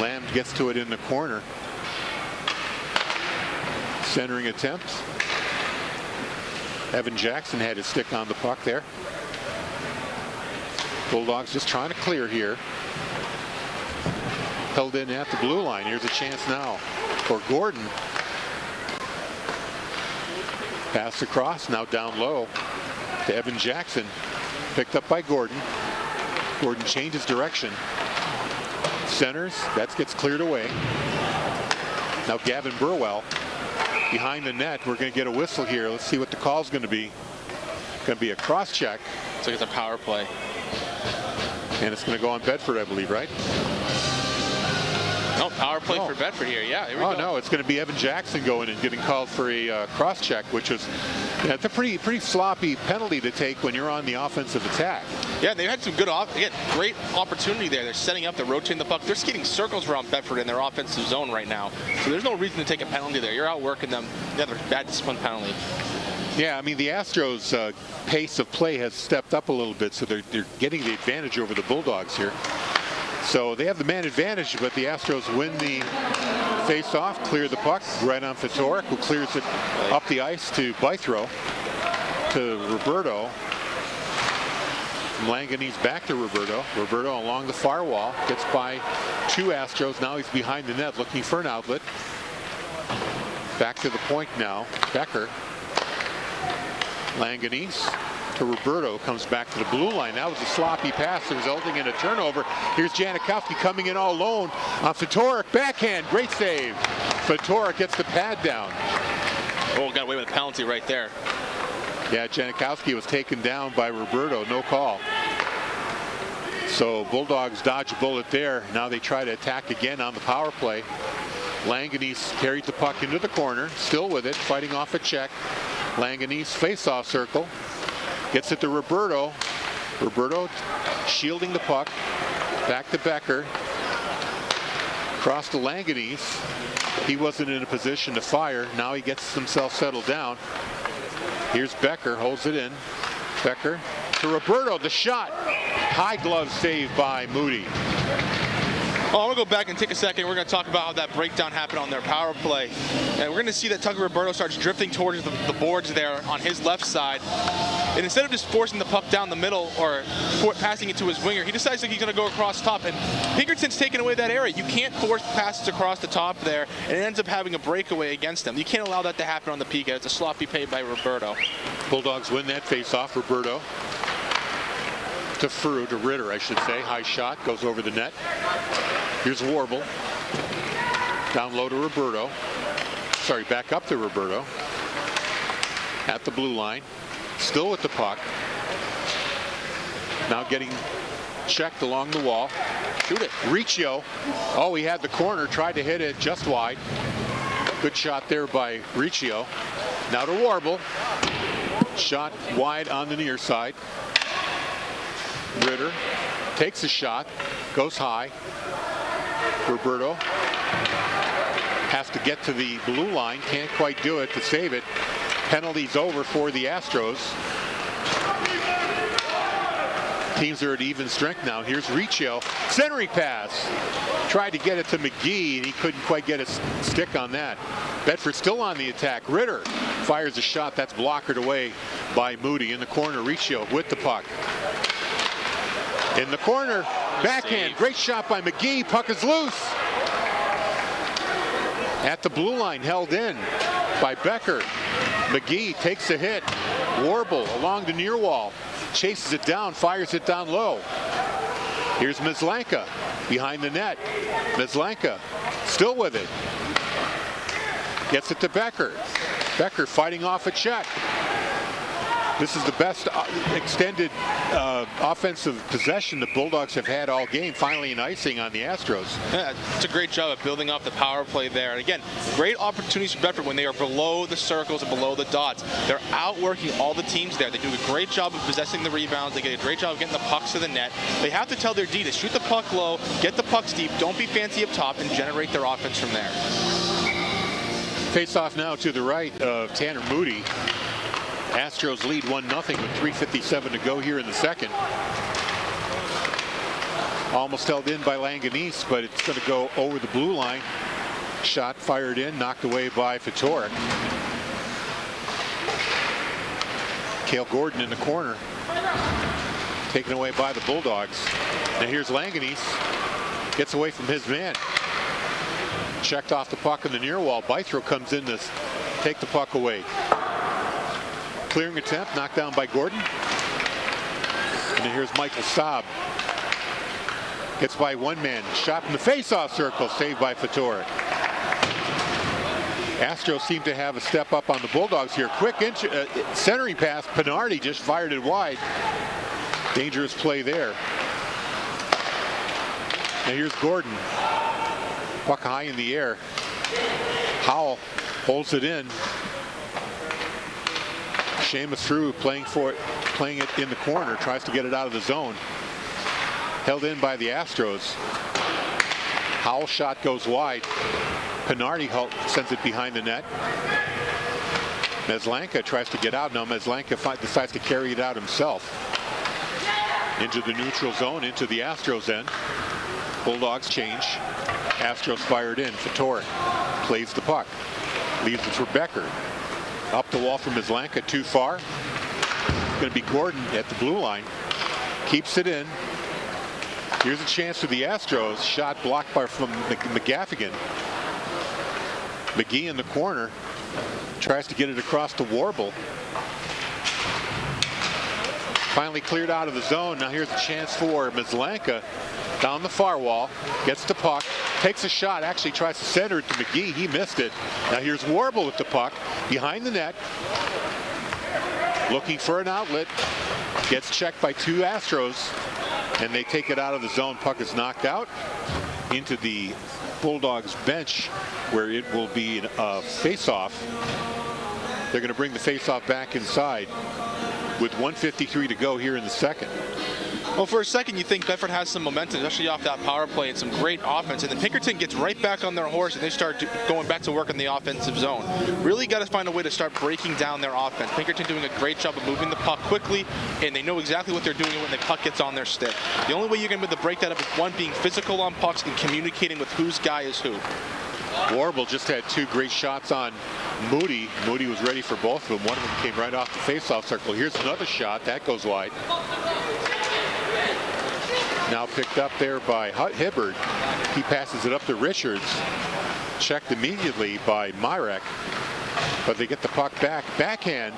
Lamb gets to it in the corner. Centering attempt. Evan Jackson had his stick on the puck there. Bulldogs just trying to clear here. Held in at the blue line. Here's a chance now for Gordon. Pass across, now down low to Evan Jackson. Picked up by Gordon. Gordon changes direction. Centers, that gets cleared away. Now Gavin Burwell behind the net. We're going to get a whistle here. Let's see what the call's going to be. Going to be a cross check. It's like it's a power play. And it's going to go on Bedford, I believe, right? No, power play for Bedford here. Yeah, here we go. No, it's going to be Evan Jackson going and getting called for a cross check, which is it's a pretty sloppy penalty to take when you're on the offensive attack. Yeah, they had some good great opportunity there. They're setting up, they're rotating the puck. They're skating circles around Bedford in their offensive zone right now. So there's no reason to take a penalty there. You're outworking them. Yeah, they're bad discipline penalty. Yeah, I mean, the Astros' pace of play has stepped up a little bit, so they're getting the advantage over the Bulldogs here. So they have the man advantage, but the Astros win the face-off, clear the puck right on Fedoruk, who clears it up the ice to Bythrow, to Roberto. Langanese back to Roberto. Roberto along the far wall, gets by two Astros. Now he's behind the net looking for an outlet. Back to the point now, Becker. Langanese to Roberto, comes back to the blue line. That was a sloppy pass resulting in a turnover. Here's Janikowski coming in all alone on Fedoruk. Backhand, great save. Fedoruk gets the pad down. Oh, got away with a penalty right there. Yeah, Janikowski was taken down by Roberto, no call. So Bulldogs dodge a bullet there. Now they try to attack again on the power play. Langanese carried the puck into the corner, still with it, fighting off a check. Langanese face-off circle, gets it to Roberto. Roberto shielding the puck, back to Becker. Cross to Langanese. He wasn't in a position to fire. Now he gets himself settled down. Here's Becker, holds it in. Becker to Roberto, the shot. High glove save by Moody. Oh, I'm going to go back and take a second. We're going to talk about how that breakdown happened on their power play. And we're going to see that Tucker Roberto starts drifting towards the boards there on his left side. And instead of just forcing the puck down the middle or passing it to his winger, he decides that he's going to go across top. And Pinkerton's taken away that area. You can't force passes across the top there, and it ends up having a breakaway against them. You can't allow that to happen on the PK. It's a sloppy play by Roberto. Bulldogs win that face-off. Roberto to Ritter, I should say. High shot, goes over the net. Here's Warble. Down low to Roberto. Sorry, back up to Roberto. At the blue line. Still with the puck. Now getting checked along the wall. Shoot it. Riccio. Oh, he had the corner. Tried to hit it just wide. Good shot there by Riccio. Now to Warble. Shot wide on the near side. Ritter takes a shot. Goes high. Roberto has to get to the blue line. Can't quite do it to save it. Penalty's over for the Astros. Teams are at even strength now. Here's Riccio. Centering pass. Tried to get it to McGee, and he couldn't quite get a stick on that. Bedford still on the attack. Ritter fires a shot that's blockered away by Moody. In the corner, Riccio with the puck. In the corner, backhand. Great shot by McGee. Puck is loose. At the blue line, held in by Becker. McGee takes a hit. Warble along the near wall. Chases it down, fires it down low. Here's Mizlanka behind the net. Mizlanka still with it. Gets it to Becker. Becker fighting off a check. This is the best extended offensive possession the Bulldogs have had all game. Finally an icing on the Astros. Yeah, it's a great job of building off the power play there. And again, great opportunities for Bedford when they are below the circles and below the dots. They're outworking all the teams there. They do a great job of possessing the rebounds. They get a great job of getting the pucks to the net. They have to tell their D to shoot the puck low, get the pucks deep, don't be fancy up top, and generate their offense from there. Face off now to the right of Tanner Moody. Astros lead 1-0 with 3:57 to go here in the second. Almost held in by Langanese, but it's going to go over the blue line. Shot fired in, knocked away by Fatorik. Cale Gordon in the corner. Taken away by the Bulldogs. Now here's Langanese. Gets away from his man. Checked off the puck in the near wall. Bythrow comes in to take the puck away. Clearing attempt, knocked down by Gordon. And then here's Michael Staub. Gets by one man. Shot from the face-off circle, saved by Fatorik. Astros seem to have a step up on the Bulldogs here. Quick centering pass. Pinardi just fired it wide. Dangerous play there. Now here's Gordon. Puck high in the air. Howell holds it in. Seamus through, playing it in the corner, tries to get it out of the zone. Held in by the Astros. Howell shot goes wide. Pinardi sends it behind the net. Mezlanka tries to get out. Now Mezlanka decides to carry it out himself. Into the neutral zone, into the Astros end. Bulldogs change. Astros fired in. Fatorik plays the puck. Leaves it for Becker. Up the wall from Mizlanka, too far. Going to be Gordon at the blue line. Keeps it in. Here's a chance for the Astros. Shot blocked from McGaffigan. McGee in the corner. Tries to get it across to Warble. Finally cleared out of the zone. Now here's a chance for Mizlanka. Down the far wall. Gets the puck. Takes a shot. Actually tries to center it to McGee. He missed it. Now here's Warble with the puck. Behind the net. Looking for an outlet. Gets checked by two Astros. And they take it out of the zone. Puck is knocked out into the Bulldogs bench, where it will be a face-off. They're going to bring the face-off back inside with 1:53 to go here in the second. Well, for a second, you think Bedford has some momentum, especially off that power play and some great offense. And then Pinkerton gets right back on their horse and they start going back to work in the offensive zone. Really got to find a way to start breaking down their offense. Pinkerton doing a great job of moving the puck quickly, and they know exactly what they're doing when the puck gets on their stick. The only way you're going to be able to break that up is, one, being physical on pucks and communicating with whose guy is who. Warble just had 2 great shots on Moody. Moody was ready for both of them. One of them came right off the face-off circle. Here's another shot. That goes wide. Now picked up there by Hibbard. He passes it up to Richards. Checked immediately by Myrek. But they get the puck back. Backhand.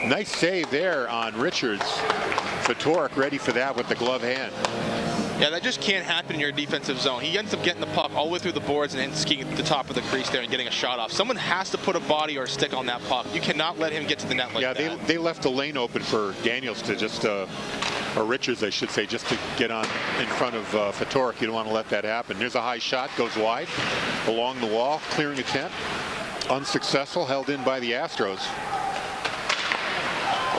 Nice save there on Richards. Fedoruk ready for that with the glove hand. Yeah, that just can't happen in your defensive zone. He ends up getting the puck all the way through the boards and then skiing at the top of the crease there and getting a shot off. Someone has to put a body or a stick on that puck. You cannot let him get to the net like that. Yeah, they left the lane open for Daniels to just, or Richards, I should say, just to get on in front of Fedoruk. You don't want to let that happen. There's a high shot, goes wide along the wall, clearing attempt. Unsuccessful, held in by the Astros.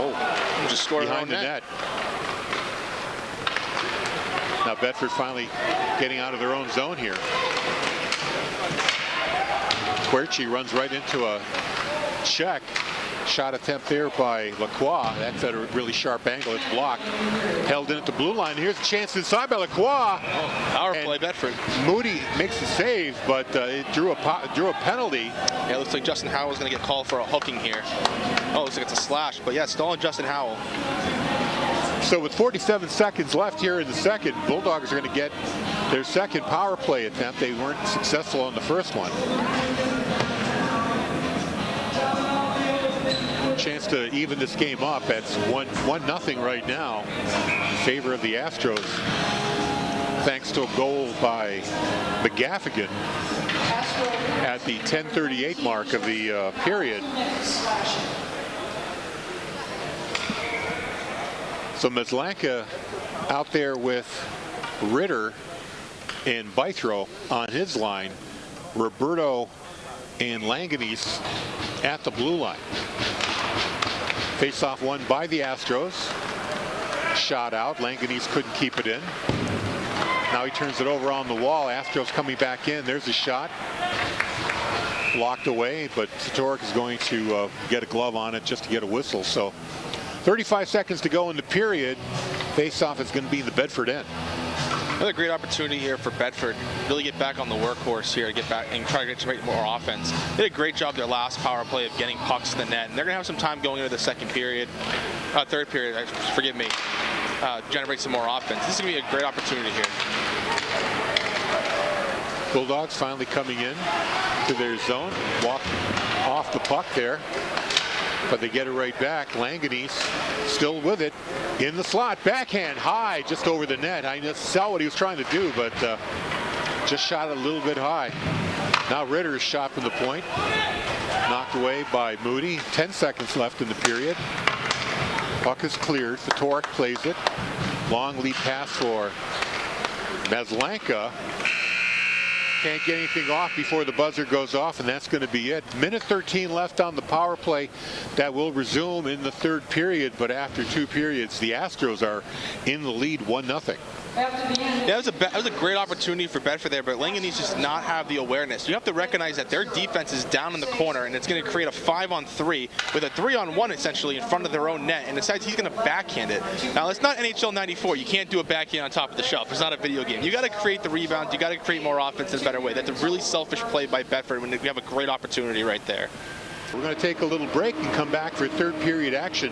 Oh, just scored behind the net. Now Bedford finally getting out of their own zone here. Querchi runs right into a check. Shot attempt there by Lacroix. That's at a really sharp angle. It's blocked. Held in at the blue line. Here's a chance inside by Lacroix. Power play, Bedford. Moody makes the save, but it drew a penalty. Yeah, it looks like Justin Howell's going to get called for a hooking here. Oh, looks like it's a slash. But yeah, it's still on Justin Howell. So with 47 seconds left here in the second, Bulldogs are going to get their second power play attempt. They weren't successful on the first one. Chance to even this game up. It's 1-0 right now in favor of the Astros, thanks to a goal by McGaffigan at the 10:38 mark of the period. So Maslanka out there with Ritter and Bythro on his line. Roberto and Langanese at the blue line. Face-off won by the Astros. Shot out. Langanese couldn't keep it in. Now he turns it over on the wall. Astros coming back in. There's a shot. Blocked away, but Fedoruk is going to get a glove on it just to get a whistle. So 35 seconds to go in the period. Face-off is going to be in the Bedford end. Another great opportunity here for Bedford. Really get back on the workhorse here, get back and try to generate more offense. They did a great job their last power play of getting pucks to the net, and they're going to have some time going into the third period, forgive me, generate some more offense. This is going to be a great opportunity here. Bulldogs finally coming in to their zone, walk off the puck there, but they get it right back. Langanese still with it in the slot, backhand high just over the net. I just saw what he was trying to do, but just shot it a little bit high. Now Ritter's shot from the point, knocked away by Moody. 10 seconds left in the period. Puck is cleared. Fedoruk plays it. Long lead pass for Maslanka. Can't get anything off before the buzzer goes off, and that's going to be it. Minute 13 left on the power play. That will resume in the third period, but after 2 periods, the Astros are in the lead 1-0. Yeah, that was a great opportunity for Bedford there, but Langanese just not have the awareness. You have to recognize that their defense is down in the corner, and it's going to create a 5-on-3 with a 3-on-1 essentially in front of their own net, and decides he's going to backhand it. Now, it's not NHL 94. You can't do a backhand on top of the shelf. It's not a video game. You got to create the rebound. You got to create more offense in a better way. That's a really selfish play by Bedford when we have a great opportunity right there. We're going to take a little break and come back for third period action.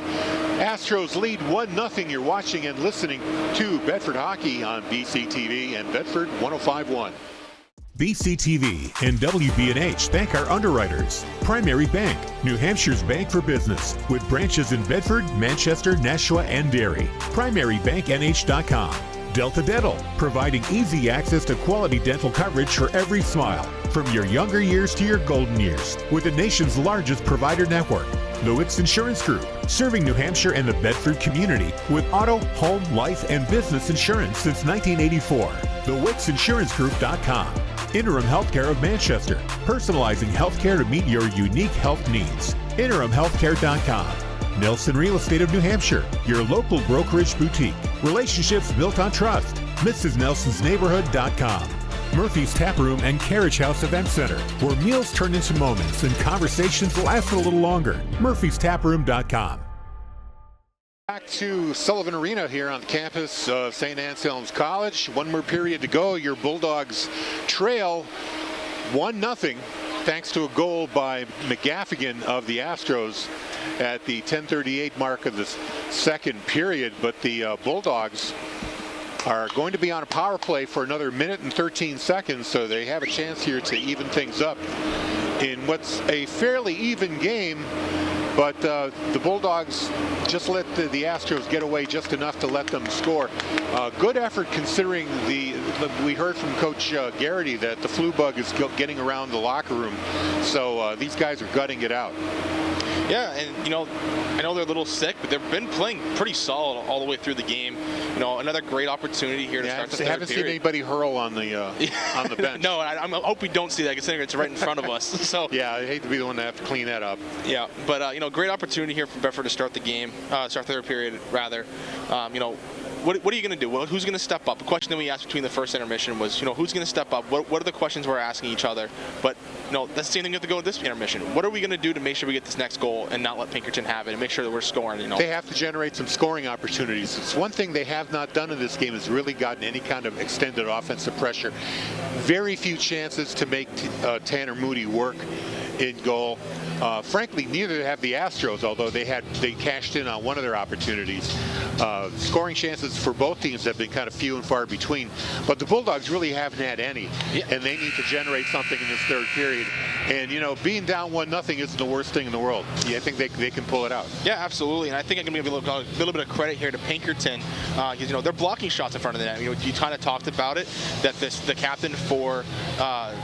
Astros lead 1-0. You're watching and listening to Bedford Hockey on BCTV and Bedford 105.1. BCTV and WB&H thank our underwriters. Primary Bank, New Hampshire's bank for business, with branches in Bedford, Manchester, Nashua, and Derry. PrimaryBankNH.com. Delta Dental, providing easy access to quality dental coverage for every smile, from your younger years to your golden years, with the nation's largest provider network. The Wicks Insurance Group, serving New Hampshire and the Bedford community with auto, home, life, and business insurance since 1984. TheWicksInsuranceGroup.com. Interim Healthcare of Manchester, personalizing healthcare to meet your unique health needs. InterimHealthcare.com. Nelson Real Estate of New Hampshire, your local brokerage boutique. Relationships built on trust. MrsNelsonsNeighborhood.com. Murphy's Tap Room and Carriage House Event Center, where meals turn into moments and conversations last a little longer. Murphy'sTapRoom.com. Back to Sullivan Arena here on the campus of St. Anselm's College. One more period to go. Your Bulldogs trail 1-0 thanks to a goal by McGaffigan of the Astros at the 10:38 mark of the second period. But the Bulldogs are going to be on a power play for another minute and 13 seconds, so they have a chance here to even things up in what's a fairly even game. But the Bulldogs just let the Astros get away just enough to let them score. Good effort considering we heard from Coach Garrity that the flu bug is getting around the locker room. So these guys are gutting it out. Yeah, and I know they're a little sick, but they've been playing pretty solid all the way through the game. Another great opportunity here to start the third period. I haven't seen anybody hurl on the bench. No, I hope we don't see that, considering it's right in front of us. So yeah, I hate to be the one to have to clean that up. Yeah, but great opportunity here for Bedford to start the game, start the third period rather. What are you going to do? Well, who's going to step up? The question that we asked between the first intermission was, who's going to step up? What are the questions we're asking each other? But, that's the same thing you have to go with this intermission. What are we going to do to make sure we get this next goal and not let Pinkerton have it and make sure that we're scoring, They have to generate some scoring opportunities. It's one thing they have not done in this game is really gotten any kind of extended offensive pressure. Very few chances to make Tanner Moody work in goal. Frankly, neither have the Astros, although they cashed in on one of their opportunities. Scoring chances for both teams have been kind of few and far between, but the Bulldogs really haven't had any, and they need to generate something in this third period. And being down 1-0 isn't the worst thing in the world. Yeah, I think they can pull it out. Yeah, absolutely. And I think I can give a little bit of credit here to Pinkerton, because they're blocking shots in front of the net. You kind of talked about it, that the captain for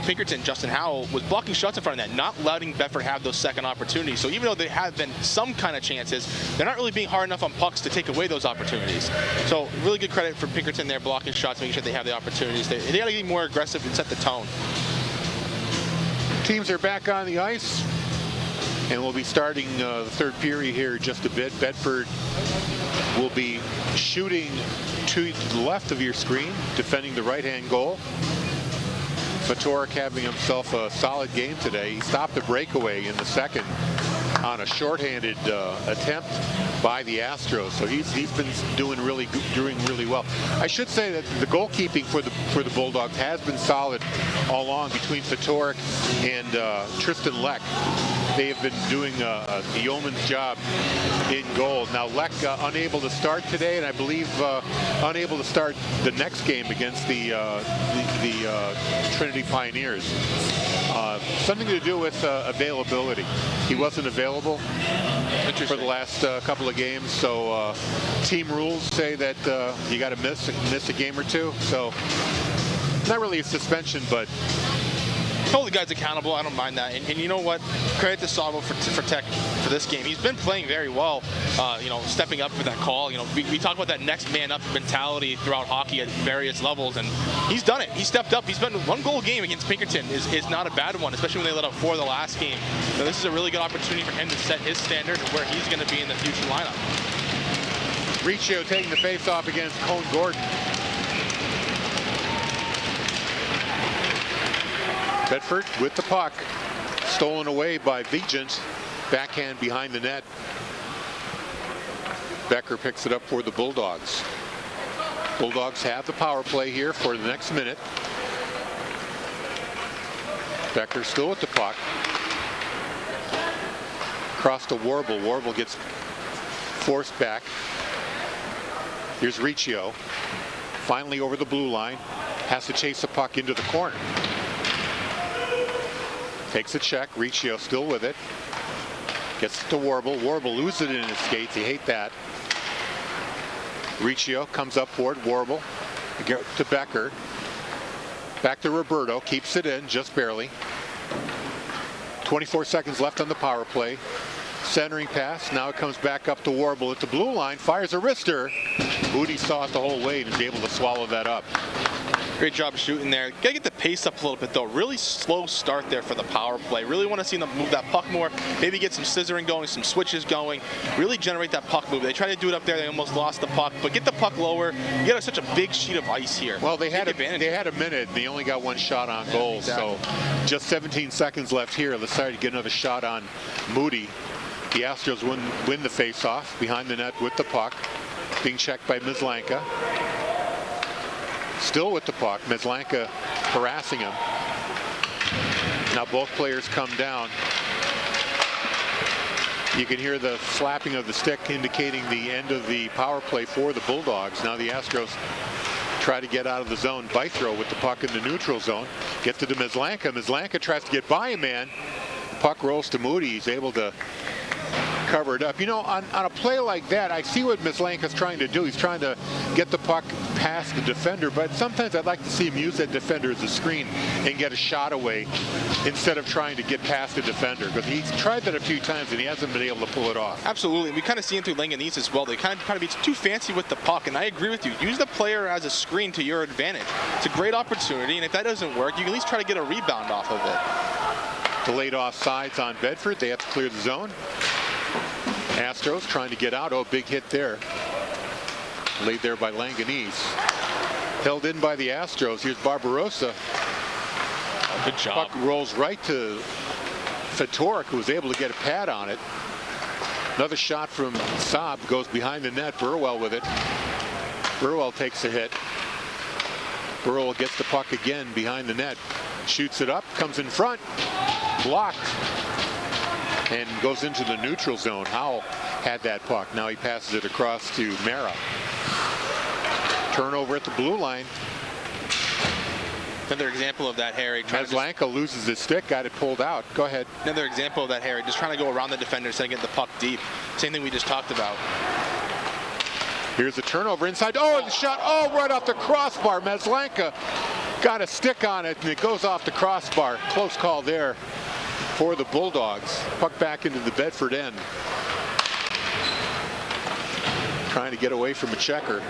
Pinkerton, Justin Howell, was blocking shots in front of the net, not letting Bedford have those second opportunities. So even though there have been some kind of chances, they're not really being hard enough on pucks to take away those opportunities. So really good credit for Pinkerton there, blocking shots, making sure they have the opportunities. They got to get more aggressive and set the tone. Teams are back on the ice, and we'll be starting the third period here in just a bit. Bedford will be shooting to the left of your screen, defending the right-hand goal. Fatorik having himself a solid game today. He stopped a breakaway in the second on a shorthanded attempt by the Astros. So he's been doing really well. I should say that the goalkeeping for the Bulldogs has been solid all along between Fatorik and Tristan Leck. They have been doing a yeoman's job in goal. Now Leck unable to start today, and I believe unable to start the next game against the Trinity Pioneers. Something to do with availability. He wasn't available for the last couple of games, so team rules say that you got to miss a game or two. So not really a suspension, but hold the guys accountable. I don't mind that. And you know what? Credit to Sabo for Tech for this game. He's been playing very well, stepping up for that call. We talk about that next man up mentality throughout hockey at various levels, and he's done it. He stepped up. He's been one goal game against Pinkerton is not a bad one, especially when they let up 4 the last game. So this is a really good opportunity for him to set his standard of where he's going to be in the future lineup. Riccio taking the face-off against Cone Gordon. Bedford with the puck, stolen away by Vigent, backhand behind the net. Becker picks it up for the Bulldogs. Bulldogs have the power play here for the next minute. Becker still with the puck. Across to Warble. Warble gets forced back. Here's Riccio. Finally over the blue line. Has to chase the puck into the corner. Takes a check. Riccio still with it. Gets it to Warble. Warble loses it in his skates. You hate that. Riccio comes up for it. Warble to Becker. Back to Roberto. Keeps it in just barely. 24 seconds left on the power play. Centering pass. Now it comes back up to Warble at the blue line. Fires a wrister. Moody saw it the whole way and is able to swallow that up. Great job shooting there. Got to get the pace up a little bit, though. Really slow start there for the power play. Really want to see them move that puck more. Maybe get some scissoring going, some switches going. Really generate that puck move. They tried to do it up there. They almost lost the puck. But get the puck lower. You got such a big sheet of ice here. Well, they had a minute. They only got one shot on goal. Exactly. So just 17 seconds left here. Let's try to get another shot on Moody. The Astros win the face-off behind the net with the puck. Being checked by Myslanka. Still with the puck. Myslanka harassing him. Now both players come down. You can hear the slapping of the stick indicating the end of the power play for the Bulldogs. Now the Astros try to get out of the zone. Bythrow with the puck in the neutral zone. Gets it to Myslanka. Myslanka tries to get by a man. Puck rolls to Moody. He's able to cover it up. You know, on a play like that, I see what Myslanka's trying to do. He's trying to get the puck past the defender, but sometimes I'd like to see him use that defender as a screen and get a shot away instead of trying to get past the defender, because he's tried that a few times and he hasn't been able to pull it off. Absolutely. We kind of see him through Langanese as well. They kind of be too fancy with the puck, and I agree with you. Use the player as a screen to your advantage. It's a great opportunity, and if that doesn't work, you can at least try to get a rebound off of it. Delayed offsides on Bedford. They have to clear the zone. Astros trying to get out. Oh, big hit there. Laid there by Langanese. Held in by the Astros. Here's Barbarossa. Oh, good job. Puck rolls right to Fedoruk, who was able to get a pad on it. Another shot from Saab goes behind the net. Burwell with it. Burwell takes a hit. Burwell gets the puck again behind the net. Shoots it up. Comes in front. Blocked. And goes into the neutral zone. Howell had that puck. Now he passes it across to Mara. Turnover at the blue line. Another example of that, Harry. Myslanka loses his stick, got it pulled out. Go ahead. Another example of that, Harry. Just trying to go around the defender instead of getting the puck deep. Same thing we just talked about. Here's a turnover inside. Oh, the shot. Oh, right off the crossbar. Myslanka got a stick on it, and it goes off the crossbar. Close call there for the Bulldogs. Puck back into the Bedford end. Trying to get away from a checker.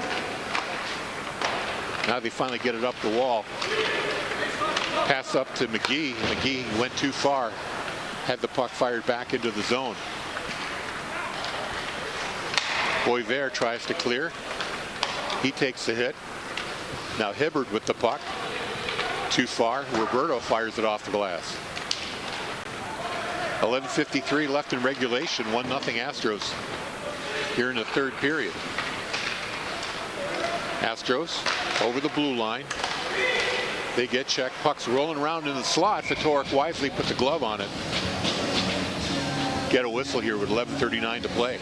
Now they finally get it up the wall. Pass up to McGee. McGee went too far. Had the puck fired back into the zone. Boisvert tries to clear. He takes the hit. Now Hibbard with the puck. Too far. Roberto fires it off the glass. 11:53 left in regulation. 1-0 Astros here in the third period. Astros over the blue line. They get checked. Puck's rolling around in the slot. Fedoruk wisely put the glove on it. Get a whistle here with 11:39 to play.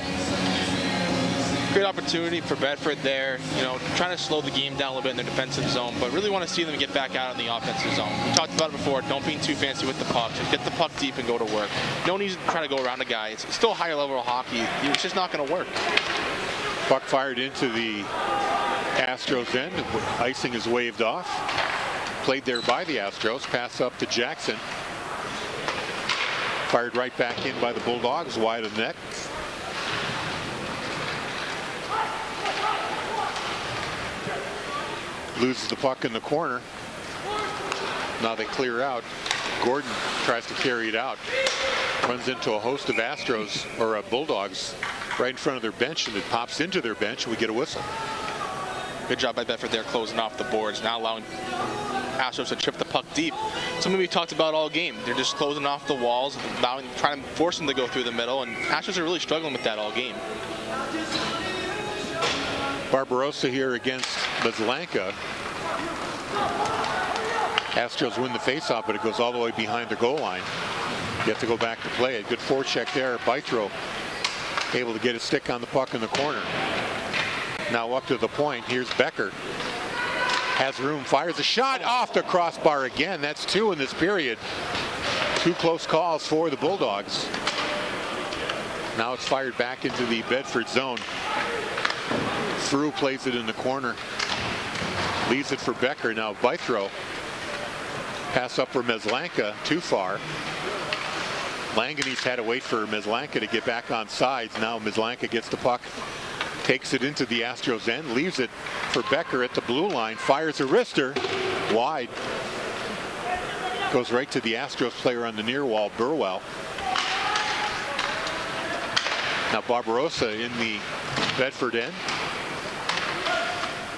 Great opportunity for Bedford there. You know, trying to slow the game down a little bit in their defensive zone, but really want to see them get back out in the offensive zone. We talked about it before. Don't be too fancy with the puck. Just get the puck deep and go to work. No need to try to go around a guy. It's still a higher level of hockey. It's just not going to work. Puck fired into the Astros end. Icing is waved off. Played there by the Astros. Pass up to Jackson. Fired right back in by the Bulldogs. Wide of the net. Loses the puck in the corner. Now they clear out. Gordon tries to carry it out. Runs into a host of Astros or Bulldogs right in front of their bench, and it pops into their bench. We get a whistle. Good job by Bedford there closing off the boards, now allowing Astros to chip the puck deep. Something we talked about all game. They're just closing off the walls, trying to force them to go through the middle, and Astros are really struggling with that all game. Barbarossa here against Myslanka. Astros win the faceoff, but it goes all the way behind the goal line. You have to go back to play it. Good forecheck there. Bythrow able to get a stick on the puck in the corner. Now up to the point. Here's Becker. Has room, fires a shot off the crossbar again. That's two in this period. Two close calls for the Bulldogs. Now it's fired back into the Bedford zone. Frew plays it in the corner. Leaves it for Becker. Now Bythrow. Pass up for Myslanka. Too far. Langanese had to wait for Myslanka to get back on sides. Now Myslanka gets the puck Takes it into the Astros end, leaves it for Becker at the blue line, fires a wrister, wide. Goes right to the Astros player on the near wall, Burwell. Now Barbarossa in the Bedford end.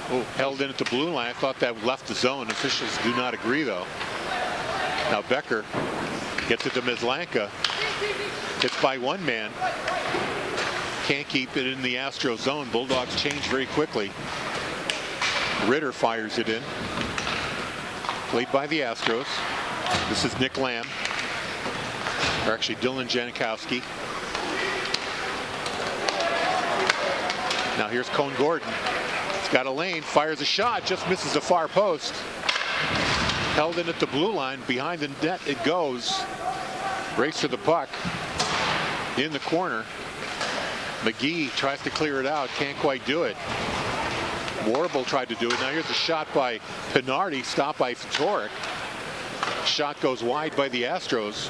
Oh, held in at the blue line. I thought that left the zone. Officials do not agree, though. Now Becker gets it to Mizlanka. It's by one man. Can't keep it in the Astro zone. Bulldogs change very quickly. Ritter fires it in. Played by the Astros. This is Nick Lamb. Or actually Dylan Janikowski. Now here's Cone Gordon. He's got a lane, fires a shot, just misses the far post. Held in at the blue line, behind the net it goes. Race for the puck. In the corner. McGee tries to clear it out, can't quite do it. Warble tried to do it. Now here's a shot by Pinardi, stopped by Fatorik. Shot goes wide by the Astros.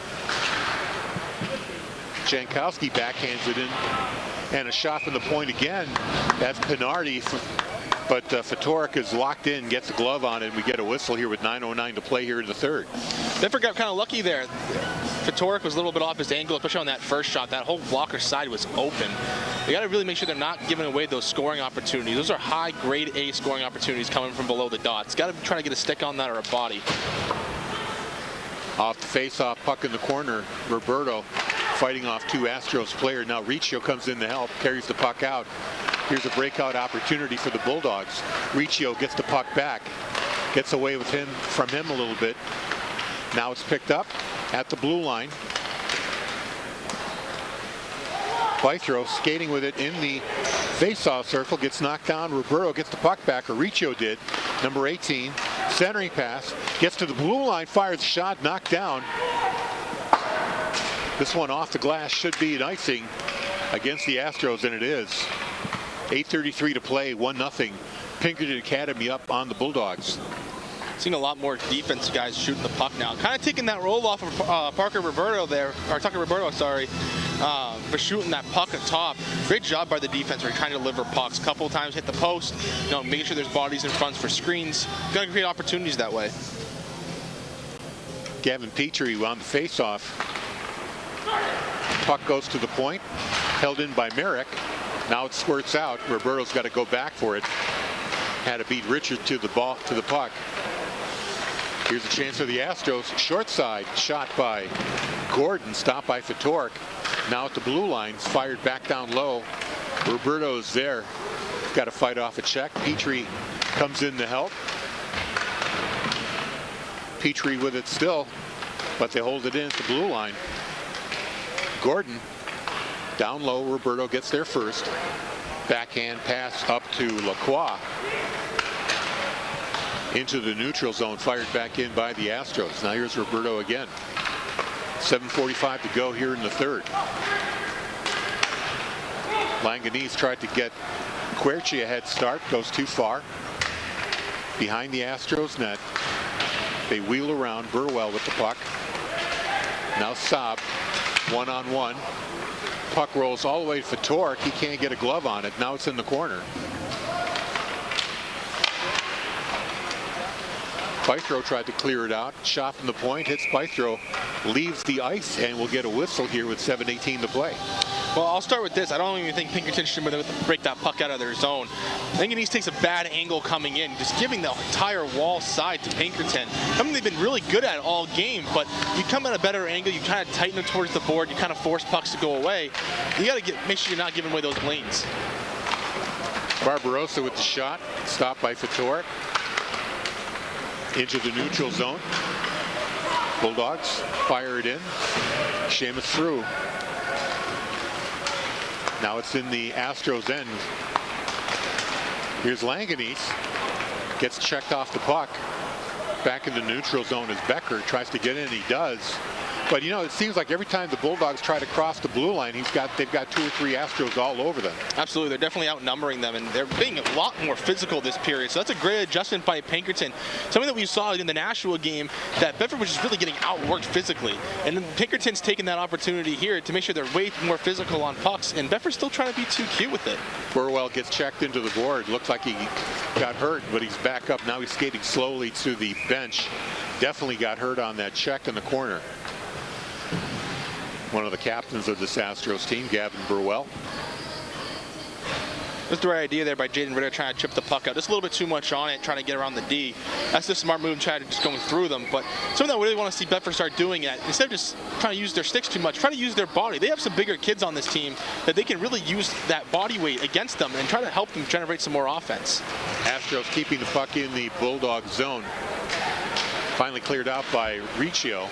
Jankowski backhands it in. And a shot from the point again. That's Pinardi. But Fatorik is locked in, gets a glove on it, and we get a whistle here with 9:09 to play here in the third. Bedford got kind of lucky there. Fatorik was a little bit off his angle, especially on that first shot. That whole blocker side was open. They got to really make sure they're not giving away those scoring opportunities. Those are high grade A scoring opportunities coming from below the dots. Got to try to get a stick on that or a body. Off the face-off puck in the corner, Roberto fighting off two Astros players. Now Riccio comes in to help, carries the puck out. Here's a breakout opportunity for the Bulldogs. Riccio gets the puck back, gets away with from him a little bit. Now it's picked up at the blue line. Bythrow skating with it in the face-off circle, gets knocked down. Roberto gets the puck back, or Riccio did. Number 18, centering pass, gets to the blue line, fires a shot, knocked down. This one off the glass, should be an icing against the Astros, and it is. 8:33 to play, 1-0. Pinkerton Academy up on the Bulldogs. Seeing a lot more defense guys shooting the puck now. Kind of taking that roll off of Tucker Roberto, sorry, for shooting that puck at top. Great job by the defense. We're trying to deliver pucks. Couple of times hit the post, making sure there's bodies in front for screens. Got to create opportunities that way. Gavin Petrie on the face-off. Puck goes to the point, held in by Merrick. Now it squirts out. Roberto's got to go back for it. Had to beat Richard to the puck. Here's a chance for the Astros. Short side shot by Gordon, stopped by Fatorik. Now at the blue line, fired back down low. Roberto's there. Got to fight off a check. Petrie comes in to help. Petrie with it still, but they hold it in at the blue line. Gordon down low. Roberto gets there first. Backhand pass up to Lacroix. Into the neutral zone, fired back in by the Astros. Now here's Roberto again. 7:45 to go here in the third. Langanese tried to get Querchi a head start, goes too far. Behind the Astros net. They wheel around, Burwell with the puck. Now Saab, one-on-one. Puck rolls all the way to Fatorik. He can't get a glove on it. Now it's in the corner. Bythrow tried to clear it out. Shot from the point, hits Bythrow, leaves the ice, and we'll get a whistle here with 7:18 to play. Well, I'll start with this. I don't even think Pinkerton should break that puck out of their zone. I think Langanese takes a bad angle coming in, just giving the entire wall side to Pinkerton. Something they've been really good at all game, but you come at a better angle, you kind of tighten it towards the board, you kind of force pucks to go away. You got to make sure you're not giving away those lanes. Barbarossa with the shot, stopped by Fatorik. Into the neutral zone. Bulldogs fire it in. Seamus through. Now it's in the Astros end. Here's Langanese. Gets checked off the puck. Back in the neutral zone as Becker tries to get in. He does. But you know, it seems like every time the Bulldogs try to cross the blue line, they've got 2 or 3 Astros all over them. Absolutely, they're definitely outnumbering them, and they're being a lot more physical this period. So that's a great adjustment by Pinkerton. Something that we saw in the Nashua game, that Bedford was just really getting outworked physically, and then Pinkerton's taking that opportunity here to make sure they're way more physical on pucks, and Bedford's still trying to be too cute with it. Burwell gets checked into the board. Looks like he got hurt, but he's back up. Now he's skating slowly to the bench. Definitely got hurt on that check in the corner. One of the captains of this Astros team, Gavin Burwell. That's the right idea there by Jaden Ritter, trying to chip the puck out. Just a little bit too much on it, trying to get around the D. That's the smart move, trying to just going through them. But something that I really want to see Bedford start doing, that instead of just trying to use their sticks too much, try to use their body. They have some bigger kids on this team that they can really use that body weight against them and try to help them generate some more offense. Astros keeping the puck in the Bulldog zone. Finally cleared out by Riccio.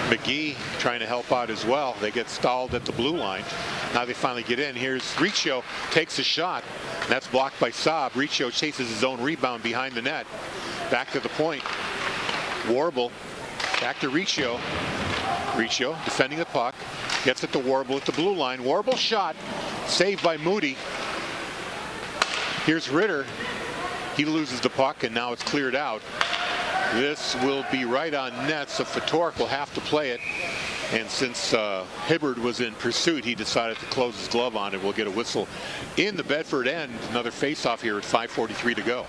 McGee trying to help out as well. They get stalled at the blue line. Now they finally get in. Here's Riccio, takes a shot. That's blocked by Saab. Riccio chases his own rebound behind the net. Back to the point. Warble, back to Riccio. Riccio defending the puck. Gets it to Warble at the blue line. Warble shot, saved by Moody. Here's Ritter. He loses the puck, and now it's cleared out. This will be right on net, so Fedoruk will have to play it. And since Hibbard was in pursuit, he decided to close his glove on it. We'll get a whistle in the Bedford end. Another face-off here at 5:43 to go.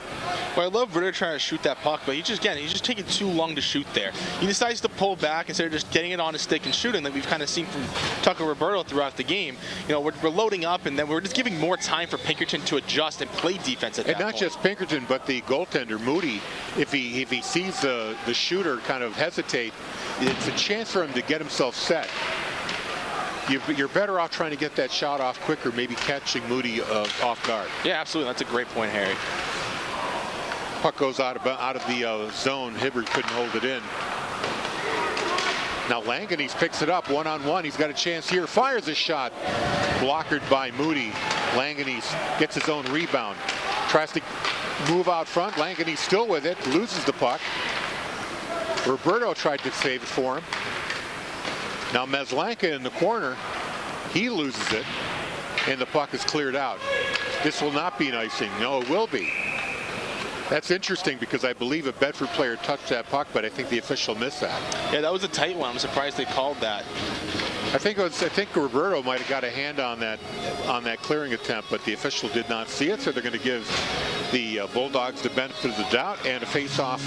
Well, I love Ritter trying to shoot that puck, but he's just taking too long to shoot there. He decides to pull back instead of just getting it on his stick and shooting, like we've kind of seen from Tucker Roberto throughout the game. You know, we're loading up, and then we're just giving more time for Pinkerton to adjust and play defense at that point. And not just Pinkerton, but the goaltender, Moody. If he sees the shooter kind of hesitate, it's a chance for him to get himself set. You're better off trying to get that shot off quicker, maybe catching Moody off guard. Yeah, absolutely. That's a great point, Harry. Puck goes out of the zone. Hibbard couldn't hold it in. Now Langanese picks it up one-on-one. He's got a chance here. Fires a shot. Blockered by Moody. Langanese gets his own rebound. Tries to move out front. Langanese still with it. Loses the puck. Roberto tried to save it for him. Now Meslanka in the corner. He loses it. And the puck is cleared out. This will not be an icing. No, it will be. That's interesting because I believe a Bedford player touched that puck, but I think the official missed that. Yeah, that was a tight one. I'm surprised they called that. I think Roberto might have got a hand on that clearing attempt, but the official did not see it, so they're going to give the Bulldogs the benefit of the doubt, and a face-off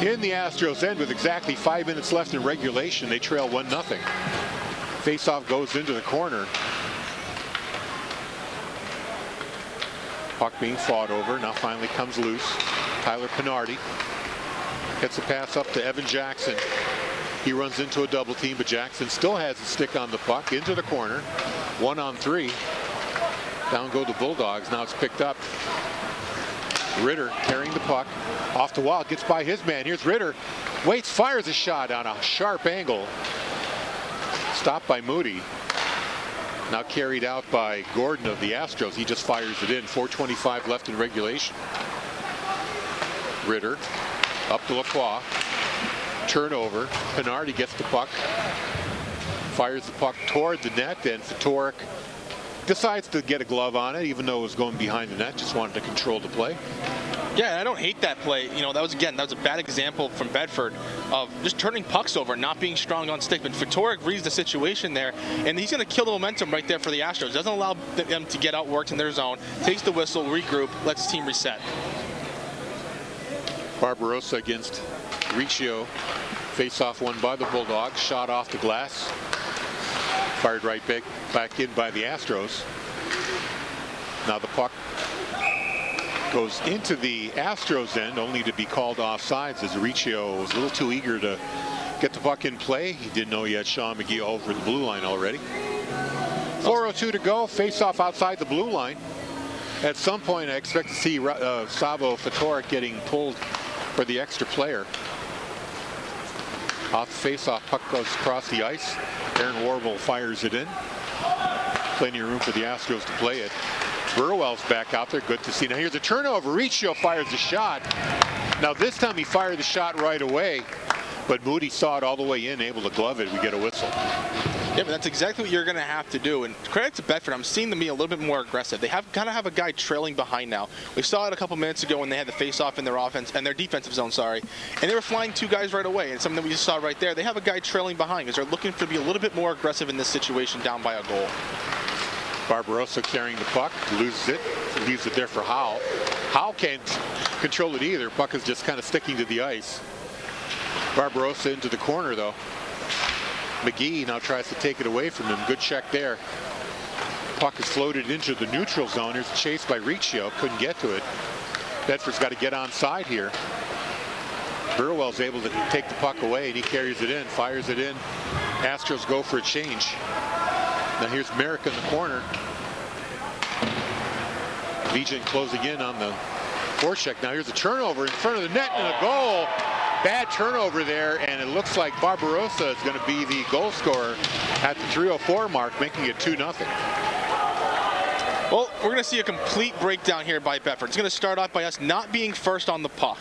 in the Astros end with exactly 5 minutes left in regulation. They trail 1-0. Face-off goes into the corner. Puck being fought over. Now finally comes loose. Tyler Pinardi gets a pass up to Evan Jackson. He runs into a double team, but Jackson still has a stick on the puck into the corner. 1-on-3. Down go the Bulldogs. Now it's picked up. Ritter carrying the puck off the wall. Gets by his man. Here's Ritter. Waits, fires a shot on a sharp angle. Stopped by Moody. Now carried out by Gordon of the Astros. He just fires it in. 4:25 left in regulation. Ritter up to Lacroix. Turnover. Pinardi gets the puck. Fires the puck toward the net, and Fedoruk decides to get a glove on it, even though it was going behind the net. Just wanted to control the play. Yeah, I don't hate that play. You know, that was a bad example from Bedford of just turning pucks over, not being strong on stick. But Fedoruk reads the situation there, and he's going to kill the momentum right there for the Astros. Doesn't allow them to get outworked in their zone. Takes the whistle, regroup, lets his team reset. Barbarossa against Riccio. Face-off won by the Bulldogs. Shot off the glass. Fired right back in by the Astros. Now the puck goes into the Astros end, only to be called offsides as Riccio was a little too eager to get the puck in play. He didn't know he had Sean McGee over the blue line already. 4:02 to go. Face-off outside the blue line. At some point, I expect to see Savo Fedoruk getting pulled for the extra player. Off the face-off, puck goes across the ice. Aaron Warble fires it in. Plenty of room for the Astros to play it. Burwell's back out there. Good to see. Now here's a turnover. Riccio fires the shot. Now this time he fired the shot right away. but Moody saw it all the way in, able to glove it. We get a whistle. Yeah, but that's exactly what you're going to have to do. And credit to Bedford, I'm seeing them be a little bit more aggressive. They kind of have a guy trailing behind now. We saw it a couple minutes ago when they had the face-off in their offense and their defensive zone, sorry. And they were flying two guys right away. And something that we just saw right there, they have a guy trailing behind because they're looking to be a little bit more aggressive in this situation down by a goal. Barbarossa carrying the puck, loses it, leaves it there for Howe. Howe can't control it either. Puck is just kind of sticking to the ice. Barbarossa into the corner, though. McGee now tries to take it away from him. Good check there. Puck is floated into the neutral zone. There's a chase by Riccio. Couldn't get to it. Bedford's got to get onside here. Burwell's able to take the puck away, and he carries it in, fires it in. Astros go for a change. Now here's Merrick in the corner. Vigen closing in on the forecheck. Now here's a turnover in front of the net and a goal. Bad turnover there, and it looks like Barbarossa is going to be the goal scorer at the 3:04 mark, making it 2-0. Well, we're going to see a complete breakdown here by Bedford. It's going to start off by us not being first on the puck.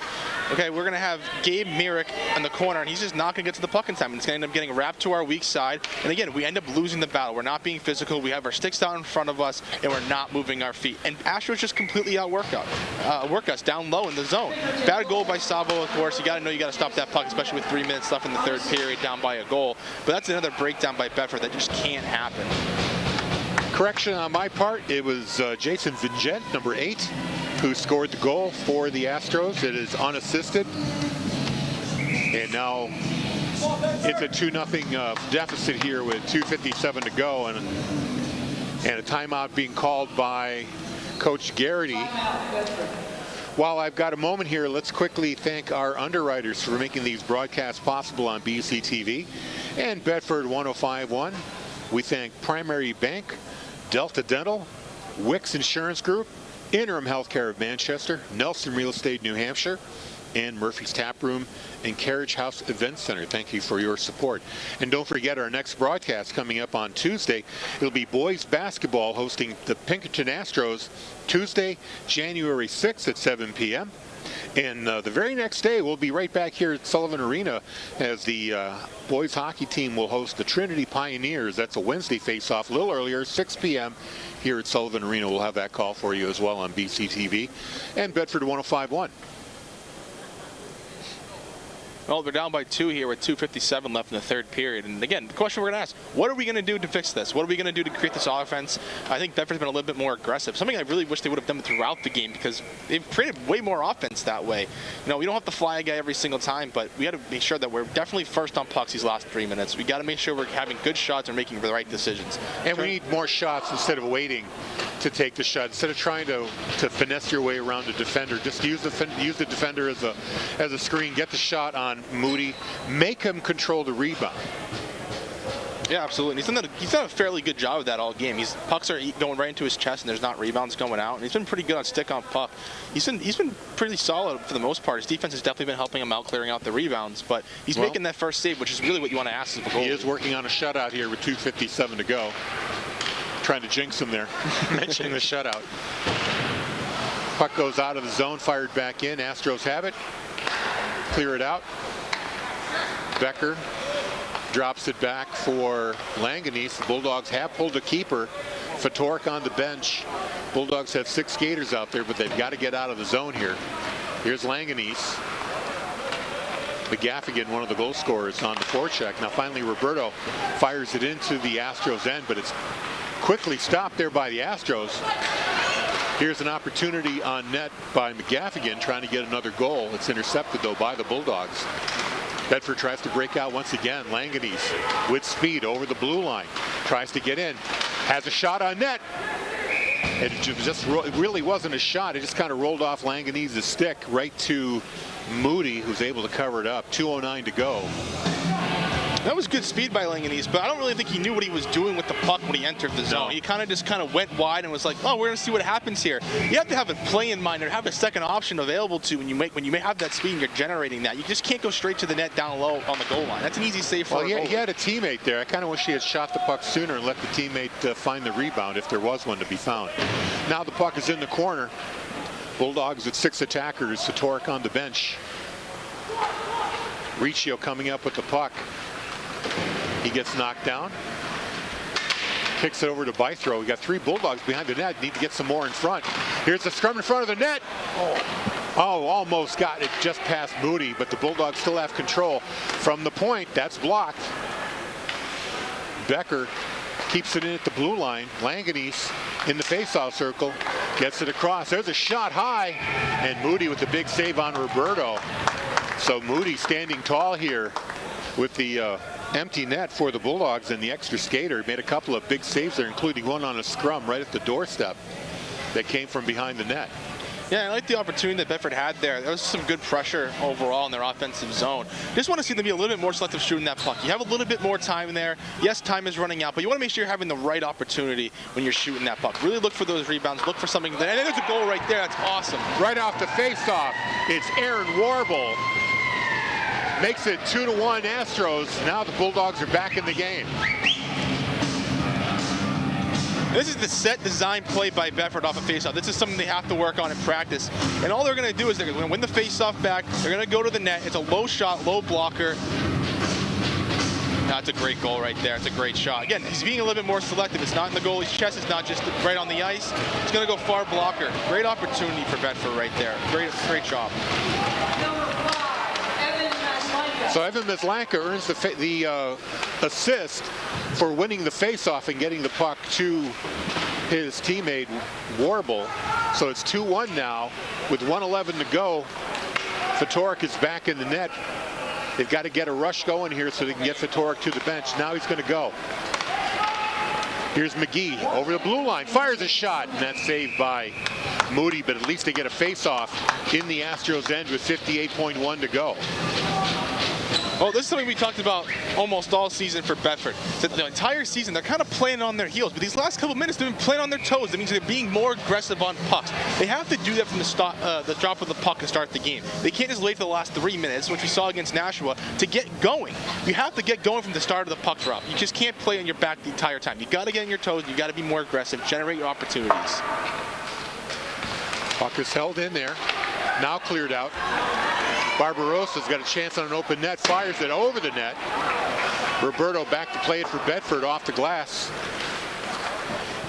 Okay, we're going to have Gabe Merrick in the corner, and he's just not going to get to the puck in time. And it's going to end up getting wrapped to our weak side. And again, we end up losing the battle. We're not being physical. We have our sticks out in front of us, and we're not moving our feet. And Astros just completely outwork us down low in the zone. Bad goal by Savo, of course. You got to know you got to stop that puck, especially with 3 minutes left in the third period, down by a goal. But that's another breakdown by Bedford that just can't happen. Correction on my part, it was Jason Vigent, number 8, who scored the goal for the Astros. It is unassisted. And now it's a 2-0 deficit here with 2:57 to go, and a timeout being called by Coach Garrity. While I've got a moment here, let's quickly thank our underwriters for making these broadcasts possible on BCTV and Bedford 105.1. We thank Primary Bank, Delta Dental, Wicks Insurance Group, Interim Healthcare of Manchester, Nelson Real Estate New Hampshire, and Murphy's Tap Room and Carriage House Event Center. Thank you for your support. And don't forget our next broadcast coming up on Tuesday. It'll be boys basketball hosting the Pinkerton Astros Tuesday, January 6th at 7 p.m. And the very next day, we'll be right back here at Sullivan Arena as the boys hockey team will host the Trinity Pioneers. That's a Wednesday face-off, a little earlier, 6 p.m. here at Sullivan Arena. We'll have that call for you as well on BCTV and Bedford 105.1. Well, they're down by 2 here with 2:57 left in the third period. And again, the question we're going to ask, what are we going to do to fix this? What are we going to do to create this offense? I think Bedford's been a little bit more aggressive. Something I really wish they would have done throughout the game because they've created way more offense that way. You know, we don't have to fly a guy every single time, but we got to make sure that we're definitely first on pucks these last 3 minutes. We got to make sure we're having good shots and making the right decisions. And we need more shots instead of waiting to take the shot. Instead of trying to finesse your way around a defender, just use the defender as a screen. Get the shot on Moody. Make him control the rebound. Yeah, absolutely. He's done a fairly good job of that all game. Pucks are going right into his chest, and there's not rebounds going out. And he's been pretty good on stick on puck. He's been pretty solid for the most part. His defense has definitely been helping him out, clearing out the rebounds. But he's making that first save, which is really what you want to ask as a goalie. He is working on a shutout here with 2:57 to go. Trying to jinx him there, mentioning the shutout. Puck goes out of the zone, fired back in. Astros have it. Clear it out. Becker drops it back for Langanese. The Bulldogs have pulled a keeper. Fatork on the bench. Bulldogs have 6 skaters out there, but they've got to get out of the zone here. Here's Langanese. McGaffigan, one of the goal scorers, on the forecheck. Now finally Roberto fires it into the Astros end, but it's quickly stopped there by the Astros. Here's an opportunity on net by McGaffigan trying to get another goal. It's intercepted though by the Bulldogs. Bedford tries to break out once again. Langanese with speed over the blue line. Tries to get in. Has a shot on net. It really wasn't a shot. It just kind of rolled off Langanise's stick right to Moody, who's able to cover it up. 2:09 to go. That was good speed by Langanese, but I don't really think he knew what he was doing with the puck when he entered the zone. He kind of went wide and was like, oh, we're going to see what happens here. You have to have a play in mind or have a second option available to when you may have that speed and you're generating that. You just can't go straight to the net down low on the goal line. That's an easy save for he had a teammate there. I kind of wish he had shot the puck sooner and let the teammate find the rebound if there was one to be found. Now the puck is in the corner. Bulldogs with 6 attackers. Satorek on the bench. Riccio coming up with the puck. He gets knocked down. Kicks it over to Bythrow. We got 3 Bulldogs behind the net. Need to get some more in front. Here's the scrum in front of the net. Oh, almost got it just past Moody, but the Bulldogs still have control from the point. That's blocked. Becker keeps it in at the blue line. Langanese in the faceoff circle. Gets it across. There's a shot high, and Moody with the big save on Roberto. So Moody standing tall here with the empty net for the Bulldogs, and the extra skater made a couple of big saves there, including one on a scrum right at the doorstep that came from behind the net. Yeah, I like the opportunity that Bedford had there. There was some good pressure overall in their offensive zone. Just want to see them be a little bit more selective shooting that puck. You have a little bit more time there. Yes, time is running out, but you want to make sure you're having the right opportunity when you're shooting that puck. Really look for those rebounds. Look for something. And there's a goal right there. That's awesome. Right off the faceoff, it's Aaron Warble. Makes it 2-1 Astros. Now the Bulldogs are back in the game. This is the set design play by Bedford off a faceoff. This is something they have to work on in practice. And all they're going to do is they're going to win the faceoff back. They're going to go to the net. It's a low shot, low blocker. That's a great goal right there. It's a great shot. Again, he's being a little bit more selective. It's not in the goalie's chest. It's not just right on the ice. It's going to go far blocker. Great opportunity for Bedford right there. Great job. So Evan Maslanka earns the assist for winning the faceoff and getting the puck to his teammate Warble. So it's 2-1 now with 1:11 to go. Fatorik is back in the net. They've got to get a rush going here so they can get Fatorik to the bench. Now he's going to go. Here's McGee over the blue line, fires a shot, and that's saved by Moody, but at least they get a face-off in the Astros' end with 58.1 to go. Well, this is something we talked about almost all season for Bedford. The entire season, they're kind of playing on their heels, but these last couple minutes, they've been playing on their toes. That means they're being more aggressive on pucks. They have to do that from the drop of the puck to start the game. They can't just wait for the last 3 minutes, which we saw against Nashua, to get going. You have to get going from the start of the puck drop. You just can't play on your back the entire time. You got to get on your toes. You got to be more aggressive. Generate your opportunities. Puck is held in there. Now cleared out. Barbarossa's got a chance on an open net, fires it over the net. Roberto back to play it for Bedford off the glass.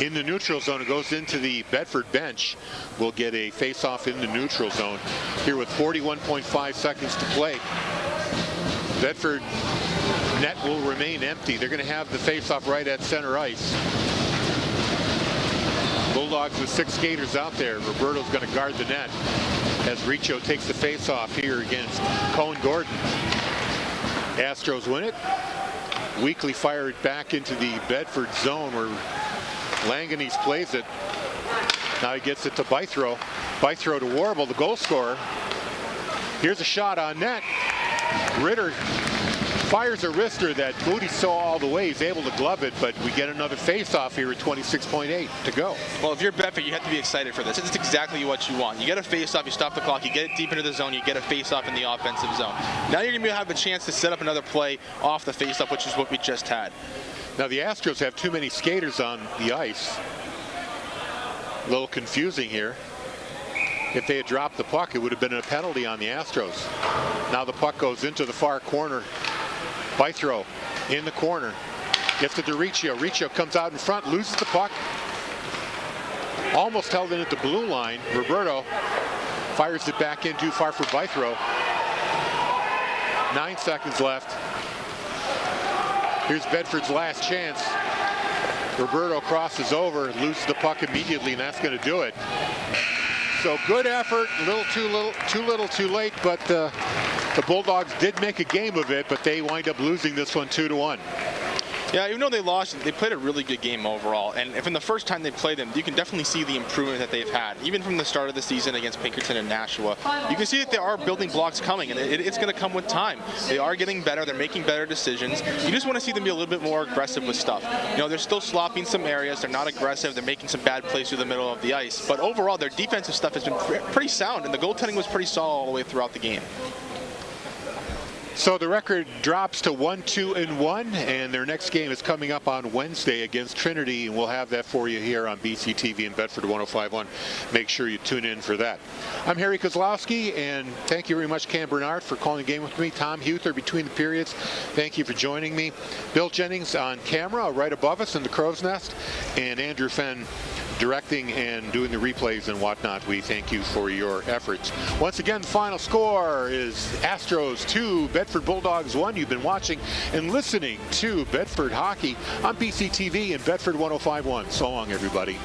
In the neutral zone, it goes into the Bedford bench. We'll get a face-off in the neutral zone here with 41.5 seconds to play. Bedford net will remain empty. They're going to have the face-off right at center ice. Bulldogs with 6 skaters out there. Roberto's going to guard the net as Riccio takes the face-off here against Cohen Gordon. Astros win it. Weekly fired back into the Bedford zone where Langanese plays it. Now he gets it to Bythrow. Bythrow to Warble, the goal scorer. Here's a shot on net. Ritter fires a wrister that Moody saw all the way. He's able to glove it, but we get another face-off here at 26.8 to go. Well, if you're Bedford, you have to be excited for this. It's exactly what you want. You get a face-off, you stop the clock, you get it deep into the zone, you get a face-off in the offensive zone. Now you're going to have a chance to set up another play off the face-off, which is what we just had. Now the Astros have too many skaters on the ice. A little confusing here. If they had dropped the puck, it would have been a penalty on the Astros. Now the puck goes into the far corner. Bythrow in the corner. Gets it to Riccio. Riccio comes out in front, loses the puck. Almost held in at the blue line. Roberto fires it back in too far for Bythrow. 9 seconds left. Here's Bedford's last chance. Roberto crosses over, loses the puck immediately, and that's going to do it. So good effort, too little, too late, but the Bulldogs did make a game of it, but they wind up losing this one 2-1. Yeah, even though they lost, they played a really good game overall. And from the first time they played them, you can definitely see the improvement that they've had. Even from the start of the season against Pinkerton and Nashua, you can see that there are building blocks coming, and it's going to come with time. They are getting better. They're making better decisions. You just want to see them be a little bit more aggressive with stuff. You know, they're still sloppy in some areas. They're not aggressive. They're making some bad plays through the middle of the ice. But overall, their defensive stuff has been pretty sound, and the goaltending was pretty solid all the way throughout the game. So the record drops to 1-2-1, and their next game is coming up on Wednesday against Trinity, and we'll have that for you here on BCTV and Bedford 105.1. Make sure you tune in for that. I'm Harry Kozlowski, and thank you very much, Cam Bernard, for calling the game with me. Tom Huther between the periods, thank you for joining me. Bill Jennings on camera right above us in the crow's nest, and Andrew Fenn directing and doing the replays and whatnot. We thank you for your efforts. Once again, final score is Astros 2, Bedford Bulldogs 1. You've been watching and listening to Bedford Hockey on BCTV and Bedford 105.1. So long, everybody.